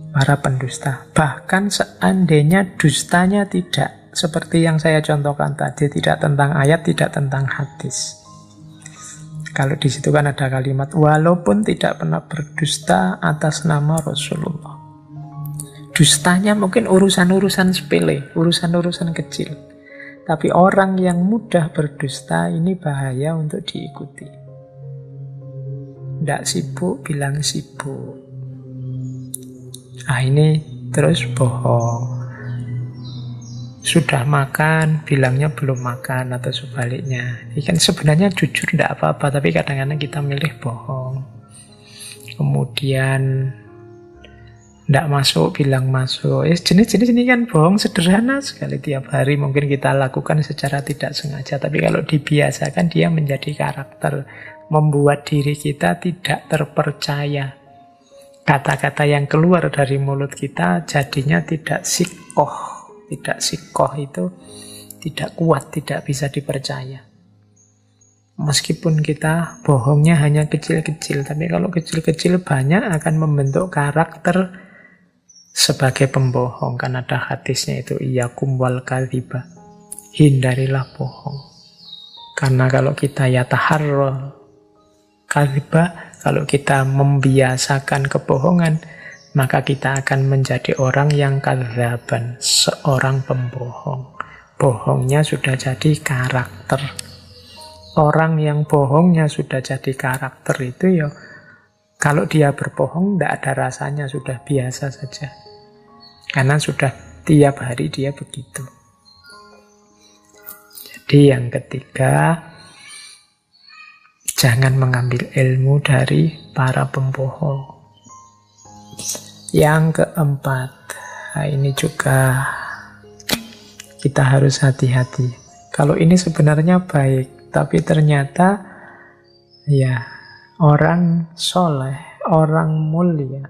Para pendusta. Bahkan seandainya dustanya tidak seperti yang saya contohkan tadi, tidak tentang ayat, tidak tentang hadis. Kalau di situ kan ada kalimat walaupun tidak pernah berdusta atas nama Rasulullah. Dustanya mungkin urusan-urusan sepele, urusan-urusan kecil. Tapi orang yang mudah berdusta ini bahaya untuk diikuti. Tidak sibuk, bilang sibuk. Ini terus bohong. Sudah makan, bilangnya belum makan, atau sebaliknya. Ini kan sebenarnya jujur tidak apa-apa, tapi kadang-kadang kita milih bohong. Kemudian tidak masuk, bilang masuk. Jenis-jenis ini kan bohong sederhana sekali. Tiap hari mungkin kita lakukan secara tidak sengaja. Tapi kalau dibiasakan dia menjadi karakter. Membuat diri kita tidak terpercaya. Kata-kata yang keluar dari mulut kita jadinya tidak sikoh. Tidak sikoh itu tidak kuat, tidak bisa dipercaya. Meskipun kita bohongnya hanya kecil-kecil, tapi kalau kecil-kecil banyak akan membentuk karakter sebagai pembohong. Kan ada hadisnya itu, iyyakum wal kadhiba, hindarilah bohong. Karena kalau kita yataharral kadhiba, kalau kita membiasakan kebohongan, maka kita akan menjadi orang yang kadzaban, seorang pembohong. Bohongnya sudah jadi karakter. Orang yang bohongnya sudah jadi karakter itu ya, kalau dia berbohong tidak ada rasanya, sudah biasa saja. Karena sudah tiap hari dia begitu. Jadi yang ketiga, jangan mengambil ilmu dari para pembohong. Yang keempat, nah ini juga kita harus hati-hati. Kalau ini sebenarnya baik, tapi ternyata ya orang soleh, orang mulia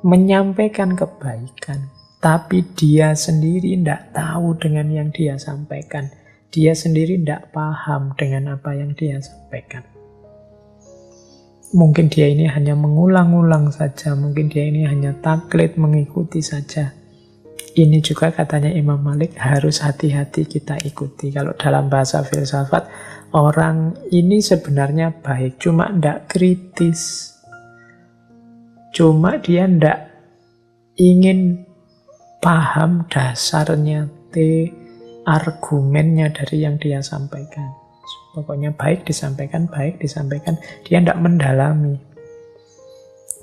menyampaikan kebaikan, tapi dia sendiri tidak tahu dengan yang dia sampaikan. Dia sendiri tidak paham dengan apa yang dia sampaikan. Mungkin dia ini hanya mengulang-ulang saja, mungkin dia ini hanya taklid, mengikuti saja. Ini juga katanya Imam Malik harus hati-hati kita ikuti. Kalau dalam bahasa filsafat, orang ini sebenarnya baik, cuma tidak kritis. Cuma dia tidak ingin paham dasarnya, argumennya dari yang dia sampaikan. Pokoknya baik disampaikan, dia tidak mendalami.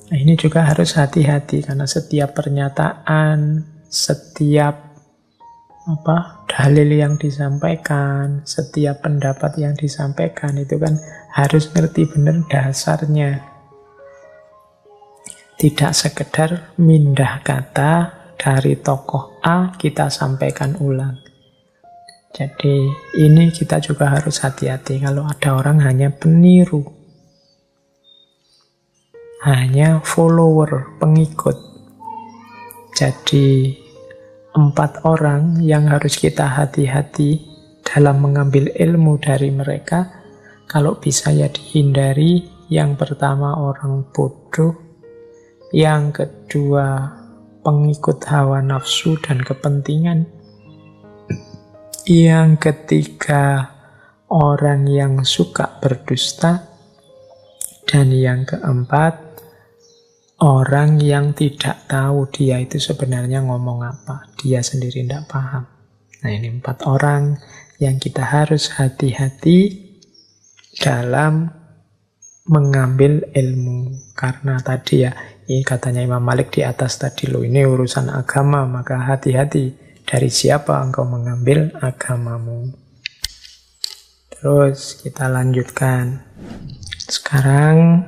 Nah, ini juga harus hati-hati, karena setiap pernyataan, setiap dalil yang disampaikan, setiap pendapat yang disampaikan itu kan harus ngerti benar dasarnya. Tidak sekedar mindah kata dari tokoh A kita sampaikan ulang. Jadi ini kita juga harus hati-hati kalau ada orang hanya peniru, hanya follower, pengikut. Jadi 4 orang yang harus kita hati-hati dalam mengambil ilmu dari mereka. Kalau bisa ya dihindari. Yang pertama orang bodoh, yang kedua pengikut hawa nafsu dan kepentingan, yang ketiga orang yang suka berdusta, dan yang keempat orang yang tidak tahu dia itu sebenarnya ngomong apa, dia sendiri tidak paham. Nah, ini 4 orang yang kita harus hati-hati dalam mengambil ilmu. Karena tadi ya, ini katanya Imam Malik di atas tadi loh, ini urusan agama, maka hati-hati dari siapa engkau mengambil agamamu. Terus kita lanjutkan. Sekarang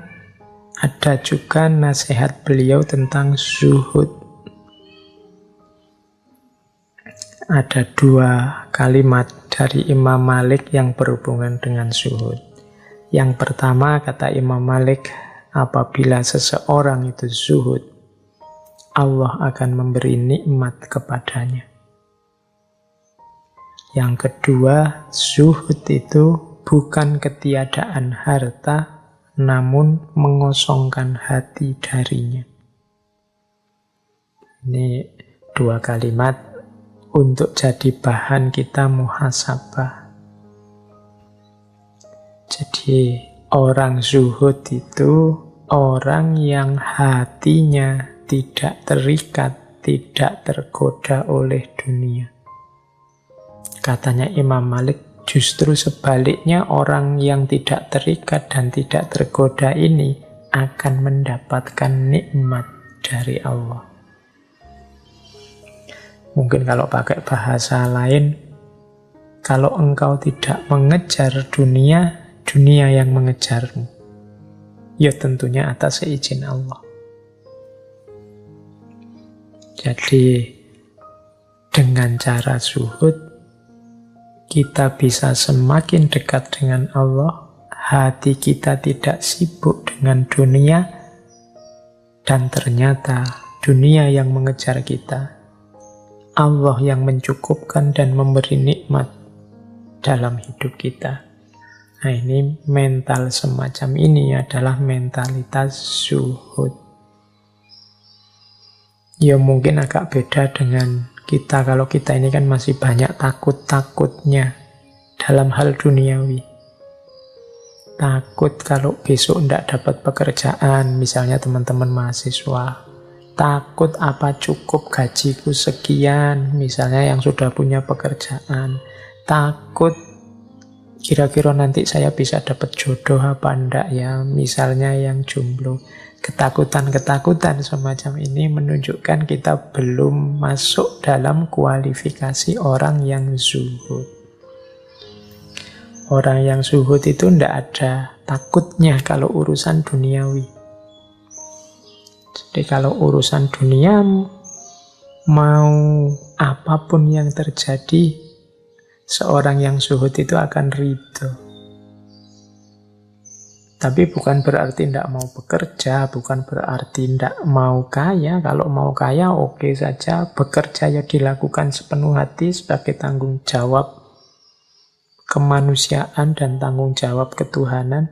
ada juga nasihat beliau tentang zuhud. Ada 2 kalimat dari Imam Malik yang berhubungan dengan zuhud. Yang pertama kata Imam Malik, apabila seseorang itu zuhud, Allah akan memberi nikmat kepadanya. Yang kedua, zuhud itu bukan ketiadaan harta, namun mengosongkan hati darinya. Ini 2 kalimat untuk jadi bahan kita muhasabah. Jadi orang zuhud itu orang yang hatinya tidak terikat, tidak tergoda oleh dunia. Katanya Imam Malik, justru sebaliknya orang yang tidak terikat dan tidak tergoda ini akan mendapatkan nikmat dari Allah. Mungkin kalau pakai bahasa lain, kalau engkau tidak mengejar dunia, dunia yang mengejarmu. Ya tentunya atas seizin Allah. Jadi dengan cara zuhud, kita bisa semakin dekat dengan Allah, hati kita tidak sibuk dengan dunia, dan ternyata dunia yang mengejar kita, Allah yang mencukupkan dan memberi nikmat dalam hidup kita. Nah, ini mental semacam ini adalah mentalitas zuhud. Ya mungkin agak beda dengan kita. Kalau kita ini kan masih banyak takut-takutnya dalam hal duniawi. Takut kalau besok tidak dapat pekerjaan, misalnya teman-teman mahasiswa. Takut apa cukup gajiku sekian, misalnya yang sudah punya pekerjaan. Takut kira-kira nanti saya bisa dapat jodoh apa enggak ya, misalnya yang jomblo. Ketakutan-ketakutan semacam ini menunjukkan kita belum masuk dalam kualifikasi orang yang zuhud. Orang yang zuhud itu tidak ada takutnya kalau urusan duniawi. Jadi kalau urusan dunia, mau apapun yang terjadi, seorang yang zuhud itu akan ridho. Tapi bukan berarti tidak mau bekerja, bukan berarti tidak mau kaya. Kalau mau kaya oke saja, bekerja ya dilakukan sepenuh hati sebagai tanggung jawab kemanusiaan dan tanggung jawab ketuhanan.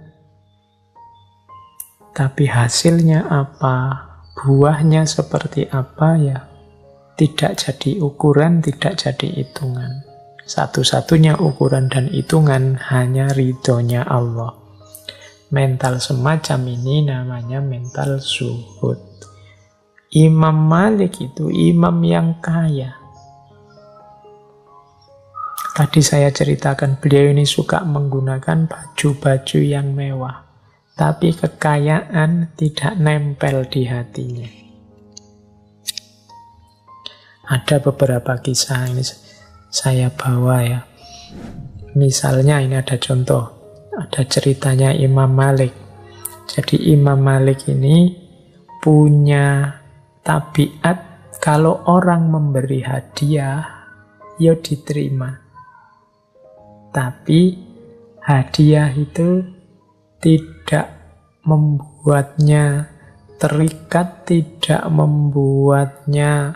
Tapi hasilnya apa, buahnya seperti apa ya, tidak jadi ukuran, tidak jadi hitungan. Satu-satunya ukuran dan hitungan hanya ridhonya Allah. Mental semacam ini namanya mental zuhud. Imam Malik itu imam yang kaya. Tadi saya ceritakan beliau ini suka menggunakan baju-baju yang mewah. Tapi kekayaan tidak nempel di hatinya. Ada beberapa kisah ini saya bawa ya. Misalnya ini ada contoh. Ada ceritanya Imam Malik. Jadi Imam Malik ini punya tabiat kalau orang memberi hadiah, ya diterima. Tapi hadiah itu tidak membuatnya terikat, tidak membuatnya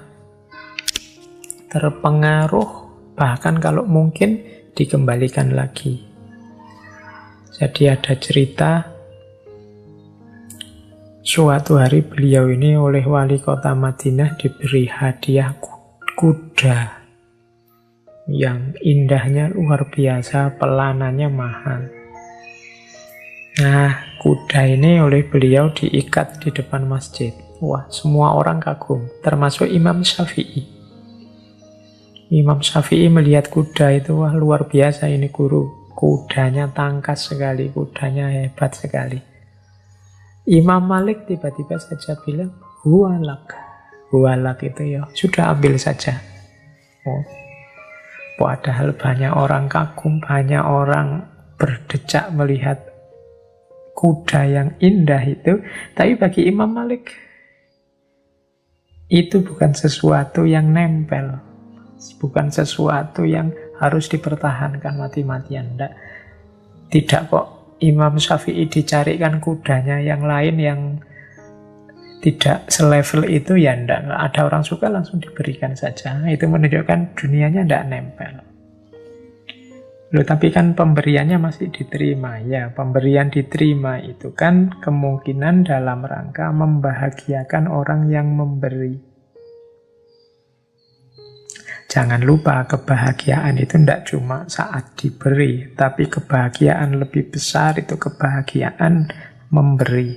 terpengaruh, bahkan kalau mungkin dikembalikan lagi. Jadi ada cerita, suatu hari beliau ini oleh wali kota Madinah diberi hadiah kuda yang indahnya luar biasa, pelanannya mahal. Nah, kuda ini oleh beliau diikat di depan masjid. Wah, semua orang kagum, termasuk Imam Syafi'i. Imam Syafi'i melihat kuda itu, wah luar biasa ini guru. Kudanya tangkas sekali, kudanya hebat sekali. Imam Malik tiba-tiba saja bilang, huwalak. Huwalak itu ya, sudah ambil saja. Padahal banyak orang kagum, banyak orang berdecak melihat kuda yang indah itu. Tapi bagi Imam Malik, itu bukan sesuatu yang nempel. Bukan sesuatu yang harus dipertahankan mati-matian. Tidak kok Imam Syafi'i dicarikan kudanya yang lain yang tidak selevel itu, ya enggak. Ada orang suka langsung diberikan saja. Itu menunjukkan dunianya enggak nempel. Loh, tapi kan pemberiannya masih diterima. Ya, pemberian diterima itu kan kemungkinan dalam rangka membahagiakan orang yang memberi. Jangan lupa kebahagiaan itu tidak cuma saat diberi, tapi kebahagiaan lebih besar itu kebahagiaan memberi.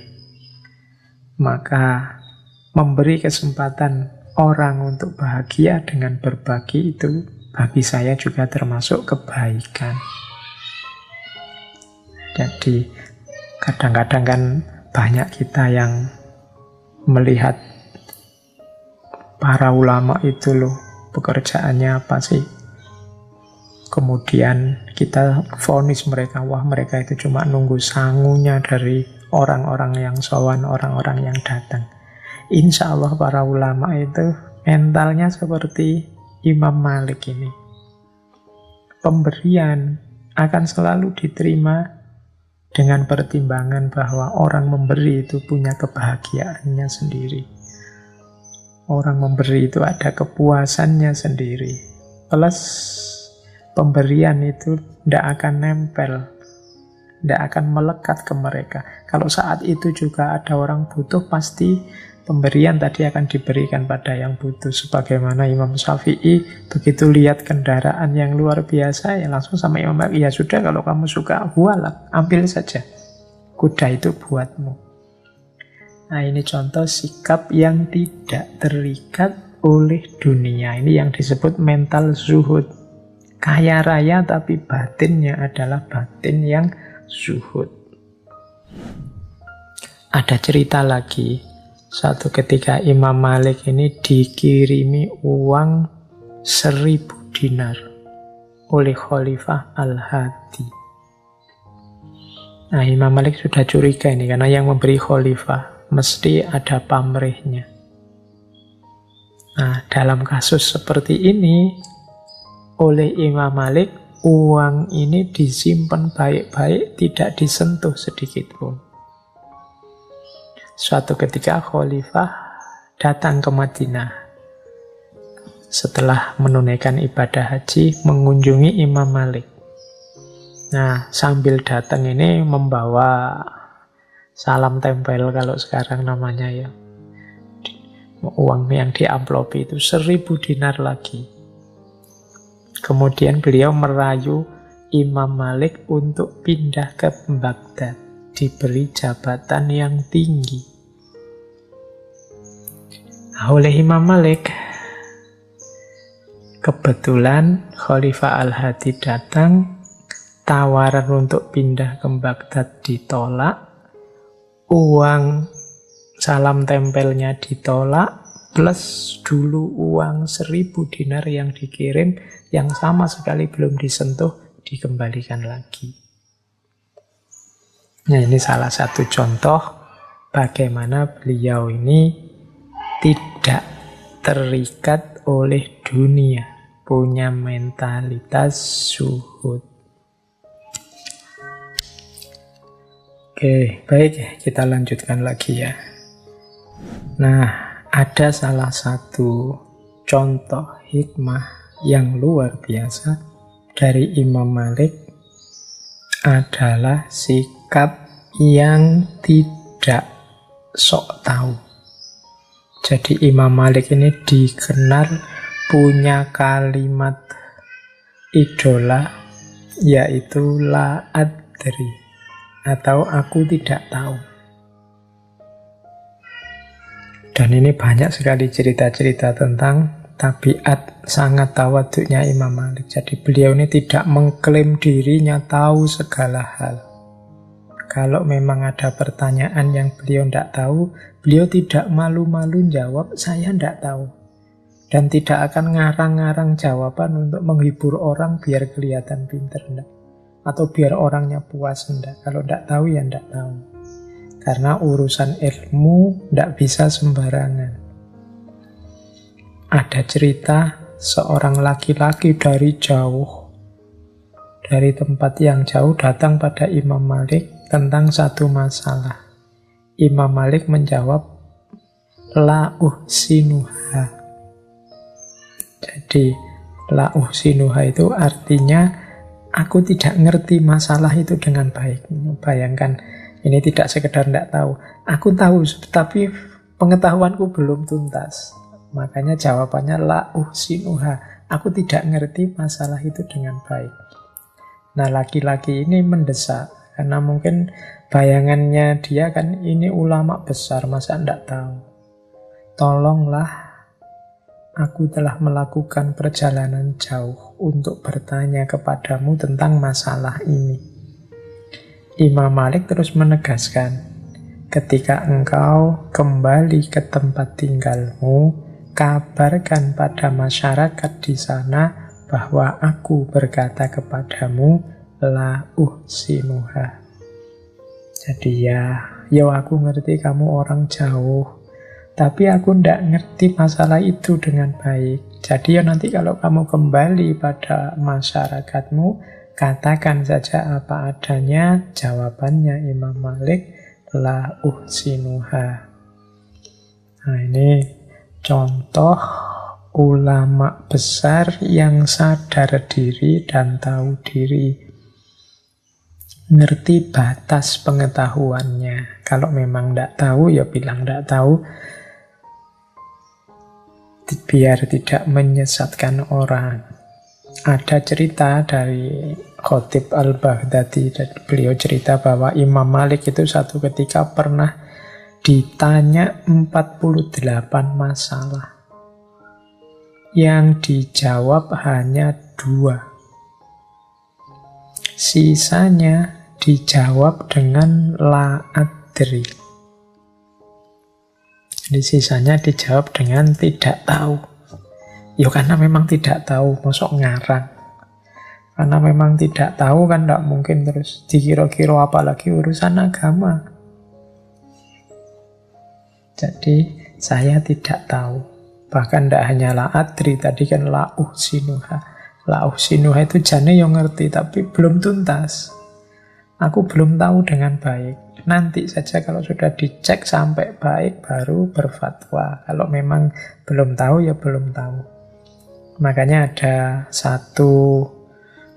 Maka memberi kesempatan orang untuk bahagia dengan berbagi itu bagi saya juga termasuk kebaikan. Jadi kadang-kadang kan banyak kita yang melihat para ulama itu loh, pekerjaannya apa sih? Kemudian kita vonis mereka, wah mereka itu cuma nunggu sangunya dari orang-orang yang sowan, orang-orang yang datang. Insya Allah para ulama itu mentalnya seperti Imam Malik ini. Pemberian akan selalu diterima dengan pertimbangan bahwa orang memberi itu punya kebahagiaannya sendiri. Orang memberi itu ada kepuasannya sendiri. Plus pemberian itu tidak akan nempel tidak akan melekat ke mereka. Kalau saat itu juga ada orang butuh, pasti pemberian tadi akan diberikan pada yang butuh. Sebagaimana Imam Syafi'i begitu lihat kendaraan yang luar biasa, ya langsung sama Imam Malik, ya sudah kalau kamu suka huwalah, ambil saja. Kuda itu buatmu. Nah, ini contoh sikap yang tidak terikat oleh dunia. Ini yang disebut mental zuhud. Kaya raya tapi batinnya adalah batin yang zuhud. Ada cerita lagi. Suatu ketika Imam Malik ini dikirimi uang 1000 dinar oleh Khalifah Al-Hadi. Nah, Imam Malik sudah curiga ini, karena yang memberi Khalifah mesti ada pamrihnya. Nah, dalam kasus seperti ini, oleh Imam Malik, uang ini disimpan baik-baik, tidak disentuh sedikit pun. Suatu ketika Khalifah datang ke Madinah setelah menunaikan ibadah haji, mengunjungi Imam Malik. Nah, sambil datang ini membawa salam tempel, kalau sekarang namanya ya. Uang yang diamplopi itu 1000 dinar lagi. Kemudian beliau merayu Imam Malik untuk pindah ke Baghdad, diberi jabatan yang tinggi. Nah, oleh Imam Malik, kebetulan Khalifah Al-Hadi datang, tawaran untuk pindah ke Baghdad ditolak, uang salam tempelnya ditolak, plus dulu uang 1000 dinar yang dikirim, yang sama sekali belum disentuh, dikembalikan lagi. Nah, ini salah satu contoh bagaimana beliau ini tidak terikat oleh dunia, punya mentalitas zuhud. Oke, baik, kita lanjutkan lagi ya. Nah, ada salah satu contoh hikmah yang luar biasa dari Imam Malik, adalah sikap yang tidak sok tahu. Jadi Imam Malik ini dikenal punya kalimat idola, yaitu la adri, atau aku tidak tahu. Dan ini banyak sekali cerita-cerita tentang tabiat sangat tawaduknya Imam Malik. Jadi beliau ini tidak mengklaim dirinya tahu segala hal. Kalau memang ada pertanyaan yang beliau tidak tahu, beliau tidak malu-malu jawab, saya tidak tahu. Dan tidak akan ngarang-ngarang jawaban untuk menghibur orang biar kelihatan pinter, enggak. Atau biar orangnya puas, enggak. Kalau tidak tahu ya tidak tahu. Karena urusan ilmu tidak bisa sembarangan. Ada cerita seorang laki-laki dari jauh, dari tempat yang jauh, datang pada Imam Malik tentang satu masalah. Imam Malik menjawab, la uhsinuha. Jadi la uhsinuha itu artinya aku tidak ngerti masalah itu dengan baik. Bayangkan, ini tidak sekedar tidak tahu. Aku tahu, tapi pengetahuanku belum tuntas. Makanya jawabannya la uhsinuha. Aku tidak ngerti masalah itu dengan baik. Nah, laki-laki ini mendesak. Karena mungkin bayangannya dia kan ini ulama besar, masa tidak tahu. Tolonglah, aku telah melakukan perjalanan jauh untuk bertanya kepadamu tentang masalah ini. Imam Malik terus menegaskan, ketika engkau kembali ke tempat tinggalmu, kabarkan pada masyarakat di sana bahwa aku berkata kepadamu, la uhsinuha. Jadi ya aku ngerti kamu orang jauh, tapi aku ndak ngerti masalah itu dengan baik. Jadi ya nanti kalau kamu kembali pada masyarakatmu, katakan saja apa adanya. Jawabannya Imam Malik, la uhsinuha. Nah, ini contoh ulama besar yang sadar diri dan tahu diri. ngerti batas pengetahuannya. Kalau memang tidak tahu, ya bilang tidak tahu, biar tidak menyesatkan orang. Ada cerita dari Khatib Al-Baghdadi, dan beliau cerita bahwa Imam Malik itu satu ketika pernah ditanya 48 masalah. Yang dijawab hanya 2. Sisanya dijawab dengan la adri. Jadi sisanya dijawab dengan tidak tahu. Ya karena memang tidak tahu, mosok ngarang. Karena memang tidak tahu kan tidak mungkin terus dikira-kira, apalagi urusan agama. Jadi saya tidak tahu. Bahkan tidak hanya la adri, tadi kan la uhsinuha. La uhsinuha itu jane yang ngerti, tapi belum tuntas. Aku belum tahu dengan baik. Nanti saja kalau sudah dicek sampai baik, baru berfatwa. Kalau memang belum tahu, ya belum tahu. Makanya ada satu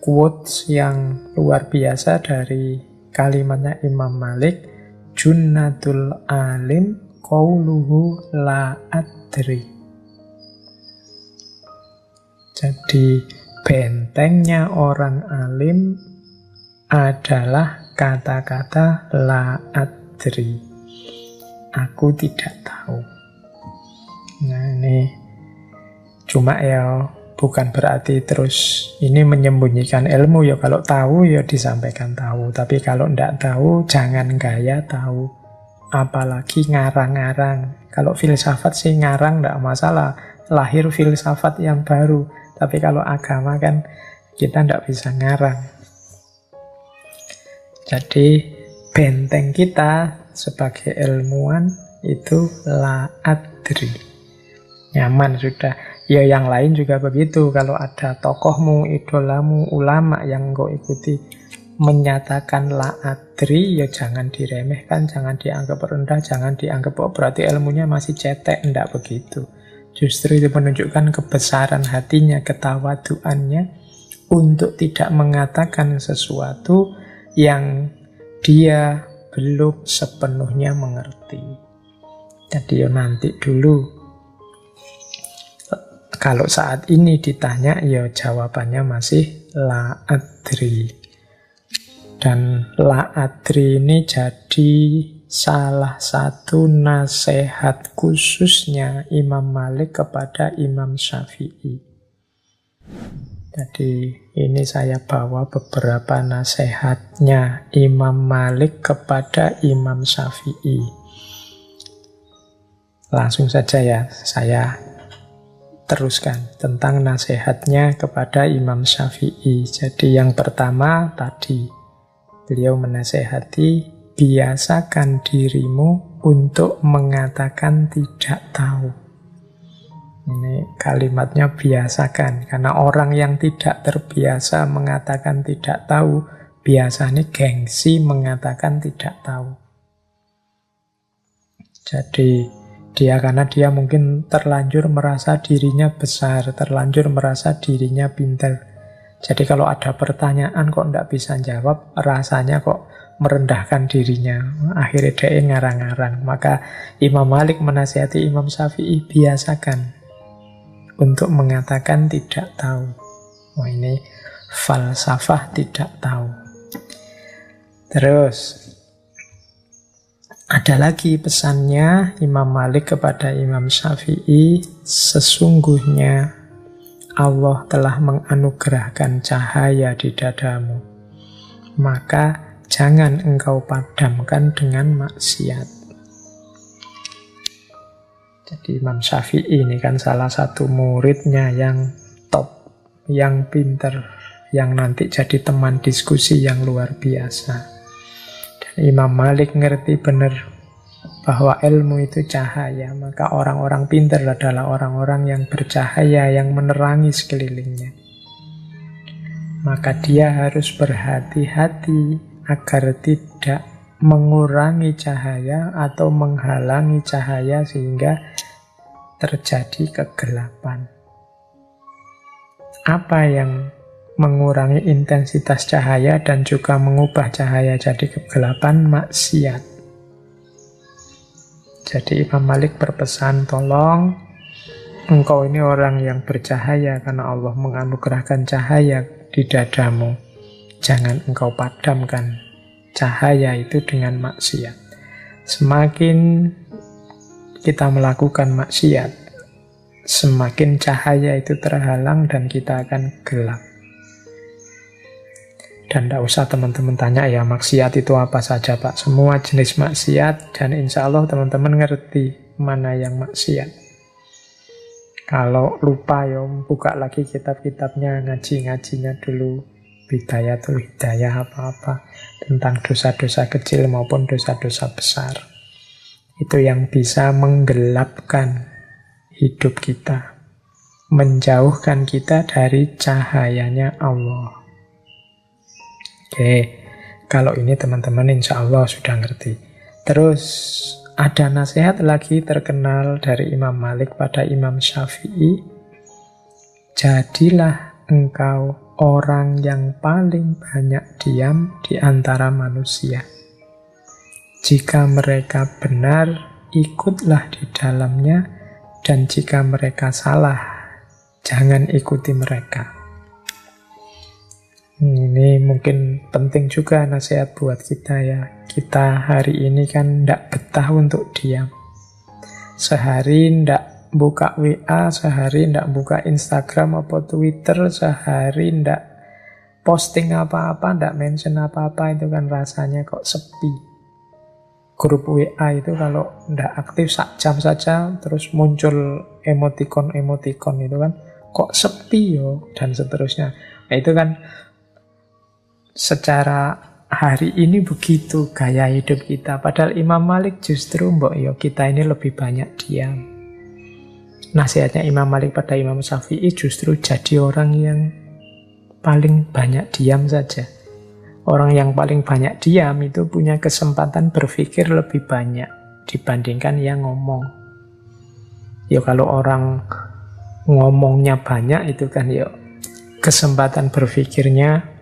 quotes yang luar biasa dari kalimatnya Imam Malik, Junnatul alim qauluhu la adri. Jadi bentengnya orang alim adalah kata-kata la adri. Aku tidak tahu. Nah ini cuma ya bukan berarti terus ini menyembunyikan ilmu. Ya kalau tahu ya disampaikan tahu. Tapi kalau tidak tahu jangan gaya tahu. Apalagi ngarang-ngarang. Kalau filsafat sih ngarang tidak masalah. Lahir filsafat yang baru. Tapi kalau agama kan kita tidak bisa ngarang. Jadi benteng kita sebagai ilmuwan itu la adri. Nyaman sudah. Ya yang lain juga begitu. Kalau ada tokohmu, idolamu, ulama yang engkau ikuti menyatakan la adri, ya jangan diremehkan, jangan dianggap rendah, jangan dianggap berarti ilmunya masih cetek. Tidak begitu. Justru itu menunjukkan kebesaran hatinya, ketawaduannya untuk tidak mengatakan sesuatu yang dia belum sepenuhnya mengerti. Jadi ya nanti dulu. Kalau saat ini ditanya, ya jawabannya masih la adri. Dan la adri ini jadi salah satu nasihat khususnya Imam Malik kepada Imam Syafi'i. Jadi ini saya bawa beberapa nasihatnya Imam Malik kepada Imam Syafi'i. Langsung saja ya, saya teruskan tentang nasihatnya kepada Imam Syafi'i. Jadi yang pertama tadi, beliau menasehati, biasakan dirimu untuk mengatakan tidak tahu. Ini kalimatnya biasakan, karena orang yang tidak terbiasa mengatakan tidak tahu, biasanya gengsi mengatakan tidak tahu. Jadi karena dia mungkin terlanjur merasa dirinya besar, terlanjur merasa dirinya pintar. Jadi kalau ada pertanyaan kok tidak bisa jawab, rasanya kok merendahkan dirinya. Akhirnya dia ngarang-ngarang. Maka Imam Malik menasihati Imam Syafi'i, biasakan untuk mengatakan tidak tahu. Wah ini falsafah tidak tahu. Terus ada lagi pesannya Imam Malik kepada Imam Syafi'i, sesungguhnya Allah telah menganugerahkan cahaya di dadamu, maka jangan engkau padamkan dengan maksiat. Jadi Imam Syafi'i ini kan salah satu muridnya yang top, yang pinter, yang nanti jadi teman diskusi yang luar biasa. Imam Malik ngerti benar bahwa ilmu itu cahaya, maka orang-orang pintar adalah orang-orang yang bercahaya, yang menerangi sekelilingnya. Maka dia harus berhati-hati agar tidak mengurangi cahaya atau menghalangi cahaya sehingga terjadi kegelapan. Apa yang mengurangi intensitas cahaya dan juga mengubah cahaya jadi kegelapan, maksiat. Jadi Imam Malik berpesan, tolong engkau ini orang yang bercahaya karena Allah menganugerahkan cahaya di dadamu. Jangan engkau padamkan cahaya itu dengan maksiat. Semakin kita melakukan maksiat, semakin cahaya itu terhalang dan kita akan gelap. Dan tidak usah teman-teman tanya ya maksiat itu apa saja Pak. Semua jenis maksiat dan insya Allah teman-teman ngerti mana yang maksiat. Kalau lupa ya buka lagi kitab-kitabnya, ngaji-ngajinya dulu. Bidayatul Hidayah apa-apa. Tentang dosa-dosa kecil maupun dosa-dosa besar. Itu yang bisa menggelapkan hidup kita. Menjauhkan kita dari cahayanya Allah. Oke, kalau ini teman-teman insya Allah sudah ngerti. Terus ada nasihat lagi terkenal dari Imam Malik pada Imam Syafi'i. Jadilah engkau orang yang paling banyak diam di antara manusia. Jika mereka benar, ikutlah di dalamnya, dan jika mereka salah, jangan ikuti mereka. Ini mungkin penting juga nasihat buat kita ya. Kita hari ini kan tidak betah untuk diam. Sehari tidak buka WA, sehari tidak buka Instagram atau Twitter, sehari tidak posting apa-apa, tidak mention apa-apa, itu kan rasanya kok sepi. Grup WA itu kalau tidak aktif sak jam saja, terus muncul emoticon-emoticon itu kan kok sepi yo, dan seterusnya. Nah itu kan secara hari ini begitu gaya hidup kita. Padahal Imam Malik justru mbok yo kita ini lebih banyak diam. Nasihatnya Imam Malik pada Imam Syafi'i justru jadi orang yang paling banyak diam saja. Orang yang paling banyak diam itu punya kesempatan berpikir lebih banyak dibandingkan yang ngomong. Ya kalau orang ngomongnya banyak itu kan ya kesempatan berpikirnya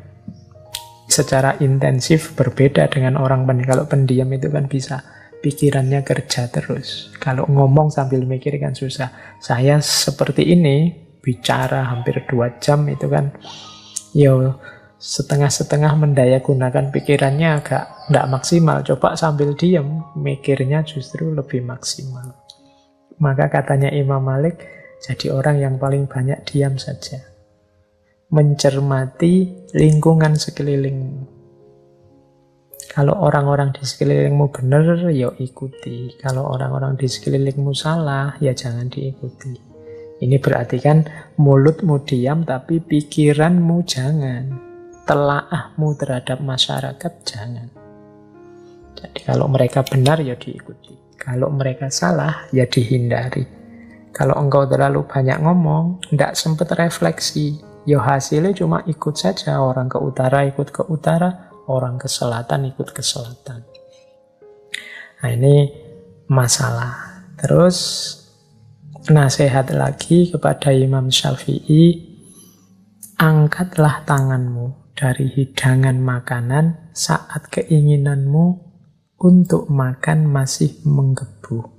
secara intensif berbeda dengan orang pendiam. Kalau pendiam itu kan bisa pikirannya kerja terus. Kalau ngomong sambil mikir kan susah. Saya seperti ini bicara hampir 2 jam itu kan yo setengah-setengah mendaya gunakan pikirannya agak tidak maksimal. Coba sambil diam mikirnya justru lebih maksimal. Maka katanya Imam Malik, jadi orang yang paling banyak diam saja. Mencermati lingkungan sekelilingmu. Kalau orang-orang di sekelilingmu benar, ya ikuti. Kalau orang-orang di sekelilingmu salah, ya jangan diikuti. Ini berarti kan mulutmu diam, tapi pikiranmu jangan. Telaahmu terhadap masyarakat jangan. Jadi kalau mereka benar, ya diikuti. Kalau mereka salah, ya dihindari. Kalau engkau terlalu banyak ngomong, tidak sempat refleksi, ya hasilnya cuma ikut saja. Orang ke utara ikut ke utara, orang ke selatan ikut ke selatan. Nah ini masalah. Terus nasihat lagi kepada Imam Syafi'i, angkatlah tanganmu dari hidangan makanan saat keinginanmu untuk makan masih menggebu.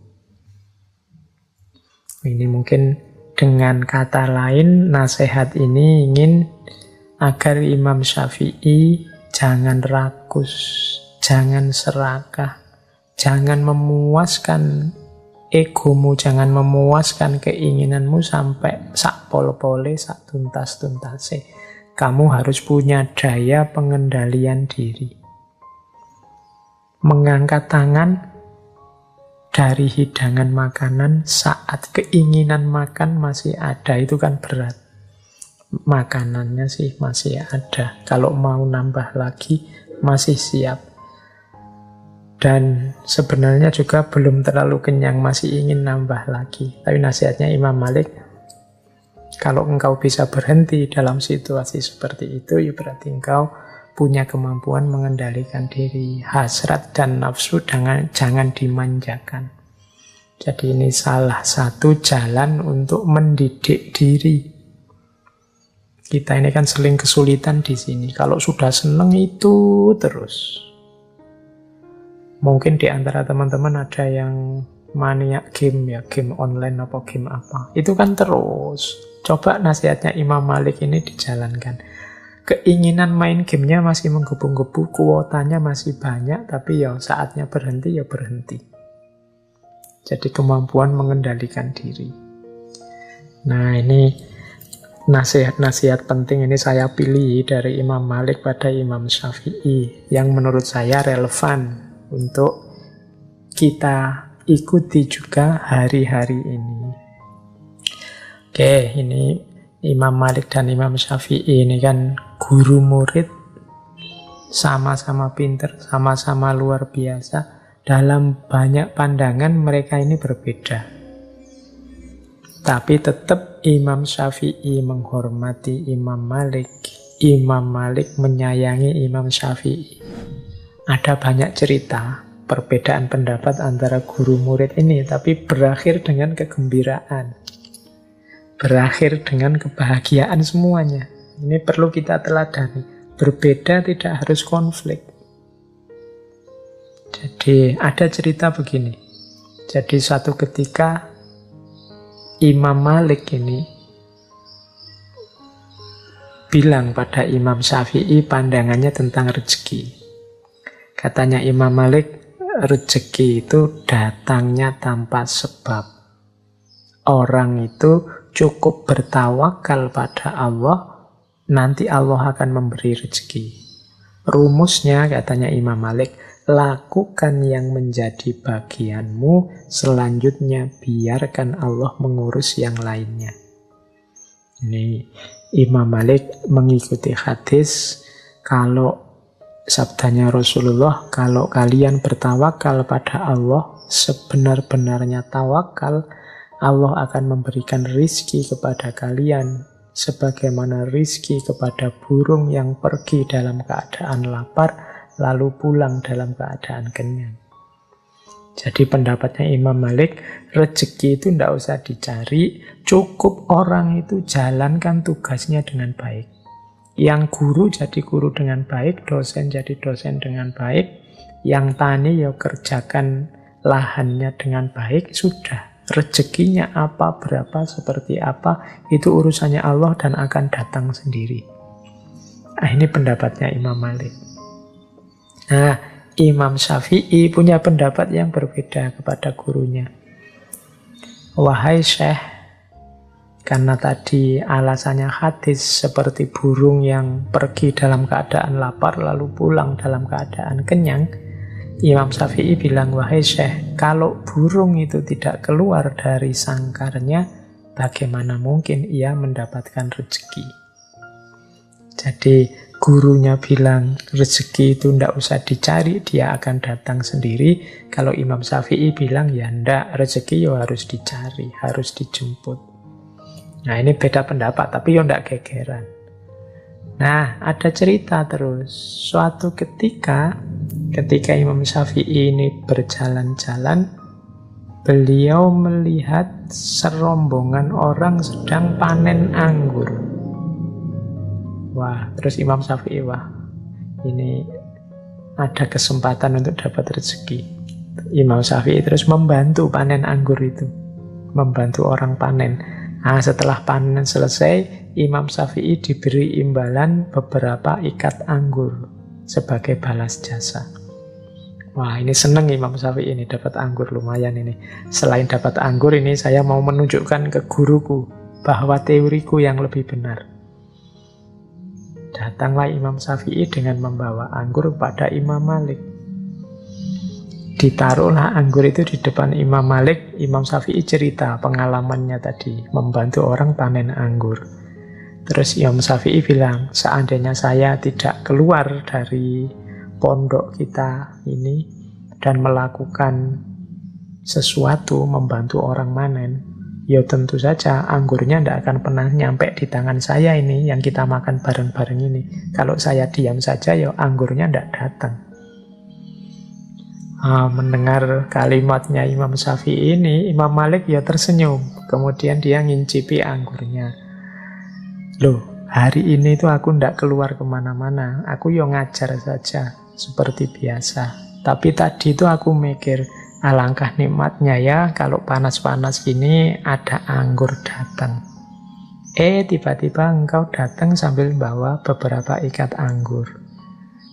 Ini mungkin dengan kata lain, nasihat ini ingin agar Imam Syafi'i jangan rakus, jangan serakah, jangan memuaskan egomu, jangan memuaskan keinginanmu sampai sak pol-pole, sak tuntas-tuntase. Kamu harus punya daya pengendalian diri. Mengangkat tangan dari hidangan makanan saat keinginan makan masih ada, itu kan berat. Makanannya sih masih ada. Kalau mau nambah lagi masih siap. Dan sebenarnya juga belum terlalu kenyang, masih ingin nambah lagi. Tapi nasihatnya Imam Malik, kalau engkau bisa berhenti dalam situasi seperti itu, ya berarti engkau punya kemampuan mengendalikan diri. Hasrat dan nafsu jangan dimanjakan. Jadi ini salah satu jalan untuk mendidik diri. Kita ini kan sering kesulitan di sini. Kalau sudah seneng itu terus. Mungkin di antara teman-teman ada yang maniak game ya, game online apa game apa. Itu kan terus. Coba nasihatnya Imam Malik ini dijalankan. Keinginan main gamenya masih menggebu-gebu, kuotanya masih banyak, tapi ya saatnya berhenti ya berhenti. Jadi kemampuan mengendalikan diri. Nah, ini nasihat-nasihat penting ini saya pilih dari Imam Malik pada Imam Syafi'i yang menurut saya relevan untuk kita ikuti juga hari-hari ini. Oke, ini Imam Malik dan Imam Syafi'i ini kan guru murid, sama-sama pinter, sama-sama luar biasa. Dalam banyak pandangan mereka ini berbeda. Tapi tetap Imam Syafi'i menghormati Imam Malik. Imam Malik menyayangi Imam Syafi'i. Ada banyak cerita perbedaan pendapat antara guru murid ini, tapi berakhir dengan kegembiraan. Berakhir dengan kebahagiaan semuanya. Ini perlu kita teladani. Berbeda tidak harus konflik. Jadi ada cerita begini. Jadi suatu ketika Imam Malik ini bilang pada Imam Syafi'i pandangannya tentang rezeki. Katanya Imam Malik, rezeki itu datangnya tanpa sebab. Orang itu cukup bertawakal pada Allah, nanti Allah akan memberi rezeki. Rumusnya, katanya Imam Malik, lakukan yang menjadi bagianmu, selanjutnya biarkan Allah mengurus yang lainnya. Ini Imam Malik mengikuti hadis, kalau sabdanya Rasulullah, kalau kalian bertawakal pada Allah, sebenar-benarnya tawakal, Allah akan memberikan rizki kepada kalian, sebagaimana rizki kepada burung yang pergi dalam keadaan lapar, lalu pulang dalam keadaan kenyang. Jadi pendapatnya Imam Malik, rezeki itu tidak usah dicari, cukup orang itu jalankan tugasnya dengan baik. Yang guru jadi guru dengan baik, dosen jadi dosen dengan baik, yang tani ya kerjakan lahannya dengan baik, sudah. Rezekinya apa, berapa, seperti apa, itu urusannya Allah dan akan datang sendiri. Nah, ini pendapatnya Imam Malik. Nah, Imam Syafi'i punya pendapat yang berbeda kepada gurunya. Wahai Syekh, karena tadi alasannya hadis seperti burung yang pergi dalam keadaan lapar lalu pulang dalam keadaan kenyang, Imam Syafi'i bilang, wahai Syekh, kalau burung itu tidak keluar dari sangkarnya, bagaimana mungkin ia mendapatkan rezeki? Jadi gurunya bilang rezeki itu tidak usah dicari, dia akan datang sendiri. Kalau Imam Syafi'i bilang ya ndak, rezeki ya harus dicari, harus dijemput. Nah, ini beda pendapat, tapi ya ndak gegeran. Nah, ada cerita terus. Suatu ketika Imam Syafi'i ini berjalan-jalan, beliau melihat serombongan orang sedang panen anggur. Wah, terus Imam Syafi'i, wah, ini ada kesempatan untuk dapat rezeki. Imam Syafi'i terus membantu panen anggur itu, membantu orang panen. Nah, setelah panen selesai, Imam Syafi'i diberi imbalan beberapa ikat anggur sebagai balas jasa. Wah, ini seneng Imam Syafi'i ini dapat anggur, lumayan ini. Selain dapat anggur ini, saya mau menunjukkan ke guruku bahwa teoriku yang lebih benar. Datanglah Imam Syafi'i dengan membawa anggur pada Imam Malik. Ditaruhlah anggur itu di depan Imam Malik. Imam Syafi'i cerita pengalamannya tadi, membantu orang panen anggur. Terus Imam Syafi'i bilang, seandainya saya tidak keluar dari pondok kita ini dan melakukan sesuatu membantu orang panen, ya tentu saja anggurnya tidak akan pernah nyampe di tangan saya ini yang kita makan bareng-bareng ini. Kalau saya diam saja, ya anggurnya tidak datang. Mendengar kalimatnya Imam Syafi'i ini, Imam Malik ya tersenyum. Kemudian dia ngincipi anggurnya. Loh, hari ini tuh aku ndak keluar kemana-mana, aku yo ngajar saja seperti biasa. Tapi tadi itu aku mikir, alangkah nikmatnya ya kalau panas-panas gini ada anggur datang. Tiba-tiba engkau datang sambil bawa beberapa ikat anggur.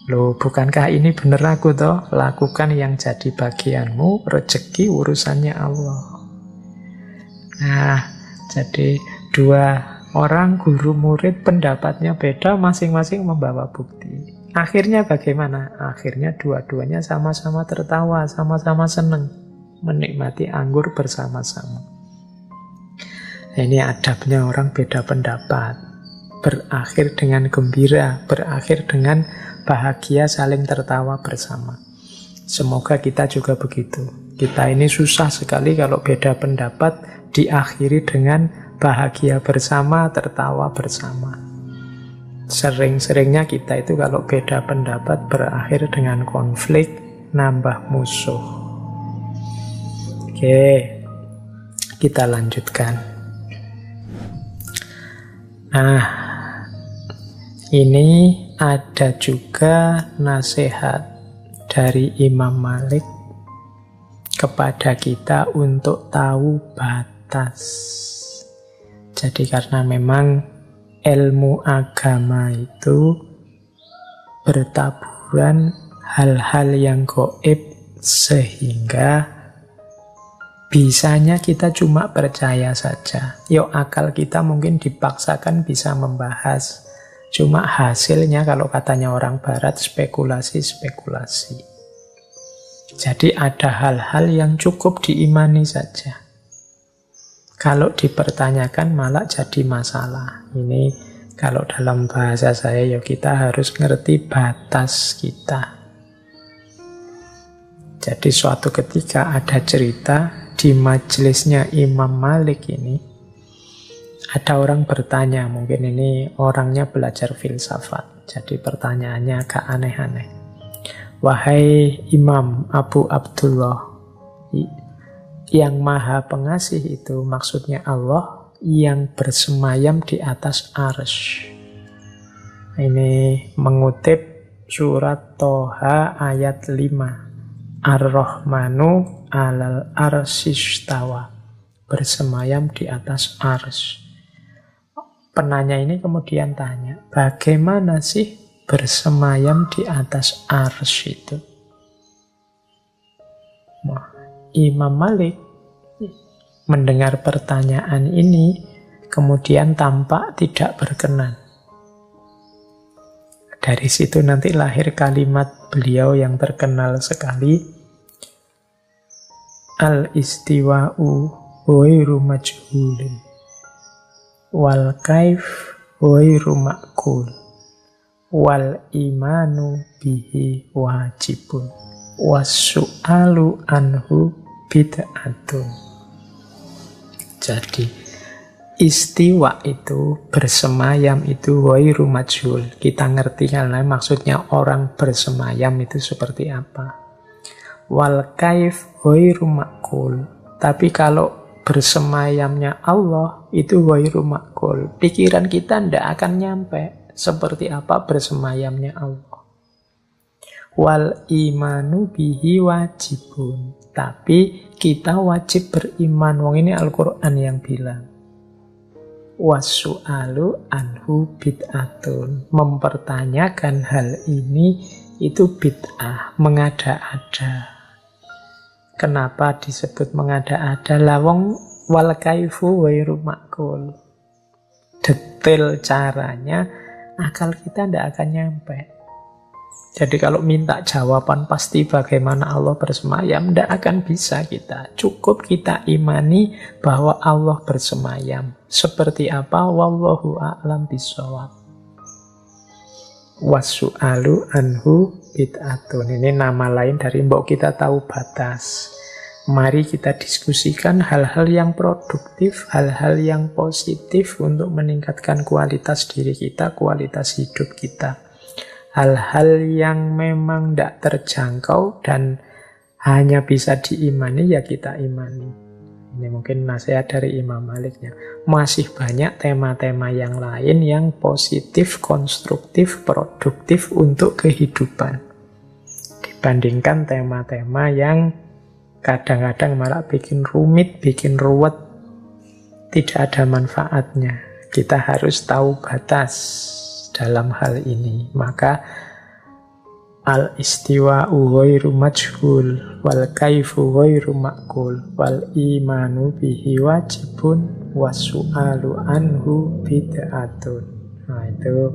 Loh, bukankah ini bener aku toh? Lakukan yang jadi bagianmu, rezeki urusannya Allah. Nah, jadi dua orang guru murid pendapatnya beda, masing-masing membawa bukti. Akhirnya bagaimana? Akhirnya dua-duanya sama-sama tertawa, sama-sama senang menikmati anggur bersama-sama. Ini adabnya orang beda pendapat. Berakhir dengan gembira, berakhir dengan bahagia, saling tertawa bersama. Semoga kita juga begitu. Kita ini susah sekali kalau beda pendapat diakhiri dengan bahagia bersama, tertawa bersama. Sering-seringnya kita itu kalau beda pendapat berakhir dengan konflik, nambah musuh. Oke, kita lanjutkan. Nah, ini ada juga nasihat dari Imam Malik kepada kita untuk tahu batas. Jadi karena memang ilmu agama itu bertaburan hal-hal yang gaib, sehingga bisanya kita cuma percaya saja. Akal kita mungkin dipaksakan bisa membahas, cuma hasilnya kalau katanya orang barat spekulasi-spekulasi. Jadi ada hal-hal yang cukup diimani saja. Kalau dipertanyakan malah jadi masalah. Ini kalau dalam bahasa saya kita harus ngerti batas kita. Jadi suatu ketika ada cerita di majelisnya Imam Malik ini, ada orang bertanya, mungkin ini orangnya belajar filsafat. Jadi pertanyaannya agak aneh-aneh. Wahai Imam Abu Abdullah, yang maha pengasih itu maksudnya Allah yang bersemayam di atas arsy. Ini mengutip surat Toha ayat 5. Ar-Rahmanu alal arsyistawa. Bersemayam di atas arsy. Penanya ini kemudian tanya, bagaimana sih bersemayam di atas arsy itu? Imam Malik mendengar pertanyaan ini kemudian tampak tidak berkenan. Dari situ nanti lahir kalimat beliau yang terkenal sekali, al-istiwa'u ghairu majhulin wal kaif ghairu ma'qul wal imanu bihi wajibun wassu'alu anhu bid'atun. Jadi istiwa itu, bersemayam itu ghairu majhul. Kita ngerti karena maksudnya orang bersemayam itu seperti apa. Wal kaif ghairu ma'qul. Tapi kalau bersemayamnya Allah itu ghairu ma'qul. Pikiran kita tidak akan nyampe seperti apa bersemayamnya Allah. Wal imanu bihi wajibun. Tapi kita wajib beriman. Wong ini Al-Quran yang bilang. Wasu'alu anhu bid'atun. Mempertanyakan hal ini itu bid'ah, mengada-ada. Kenapa disebut mengada-ada? Lawong wal kaifu wairu ma'kul. Detail caranya akal kita tidak akan nyampe. Jadi kalau minta jawaban pasti bagaimana Allah bersemayam, tidak akan bisa kita. Cukup kita imani bahwa Allah bersemayam. Seperti apa? Wallahu a'lam bishawab. Wasu'alu anhu bid'atun. Ini nama lain dari mbok kita tahu batas. Mari kita diskusikan hal-hal yang produktif, hal-hal yang positif untuk meningkatkan kualitas diri kita, kualitas hidup kita. Hal-hal yang memang tidak terjangkau dan hanya bisa diimani, ya kita imani. Ini mungkin nasihat dari Imam Maliknya. Masih banyak tema-tema yang lain yang positif, konstruktif, produktif untuk kehidupan. Dibandingkan tema-tema yang kadang-kadang malah bikin rumit, bikin ruwet, tidak ada manfaatnya. Kita harus tahu batas dalam hal ini. Maka al-istiwa'u ghairu majhul wal kaifu ghairu ma'kul wal imanu bihi wajibun wasu'alu anhu bid'atun. Nah, itu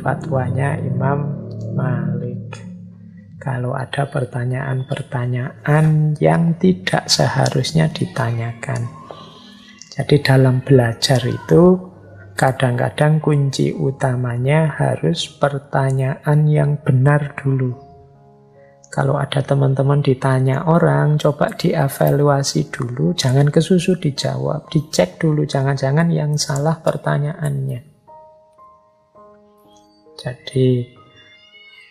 fatwanya Imam Malik. Kalau ada pertanyaan-pertanyaan yang tidak seharusnya ditanyakan. Jadi dalam belajar itu kadang-kadang kunci utamanya harus pertanyaan yang benar dulu. Kalau ada teman-teman ditanya orang, coba dievaluasi dulu, jangan kesusu dijawab, dicek dulu, jangan-jangan yang salah pertanyaannya. Jadi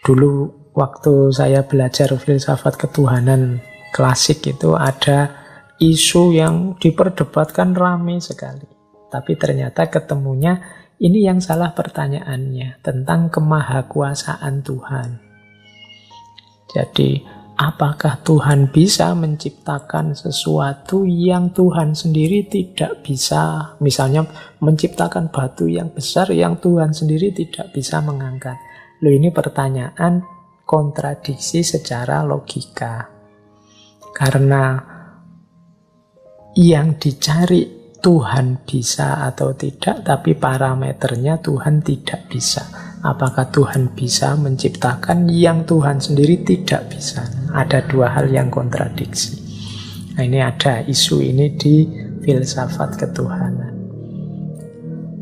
dulu waktu saya belajar filsafat ketuhanan klasik itu ada isu yang diperdebatkan ramai sekali. Tapi ternyata ketemunya ini yang salah pertanyaannya tentang kemahakuasaan Tuhan. Jadi apakah Tuhan bisa menciptakan sesuatu yang Tuhan sendiri tidak bisa? Misalnya menciptakan batu yang besar yang Tuhan sendiri tidak bisa mengangkat. Loh, ini pertanyaan kontradiksi secara logika. Karena yang dicari Tuhan bisa atau tidak, tapi parameternya Tuhan tidak bisa. Apakah Tuhan bisa menciptakan yang Tuhan sendiri tidak bisa? Ada dua hal yang kontradiksi. Nah, ini ada isu ini di filsafat ketuhanan.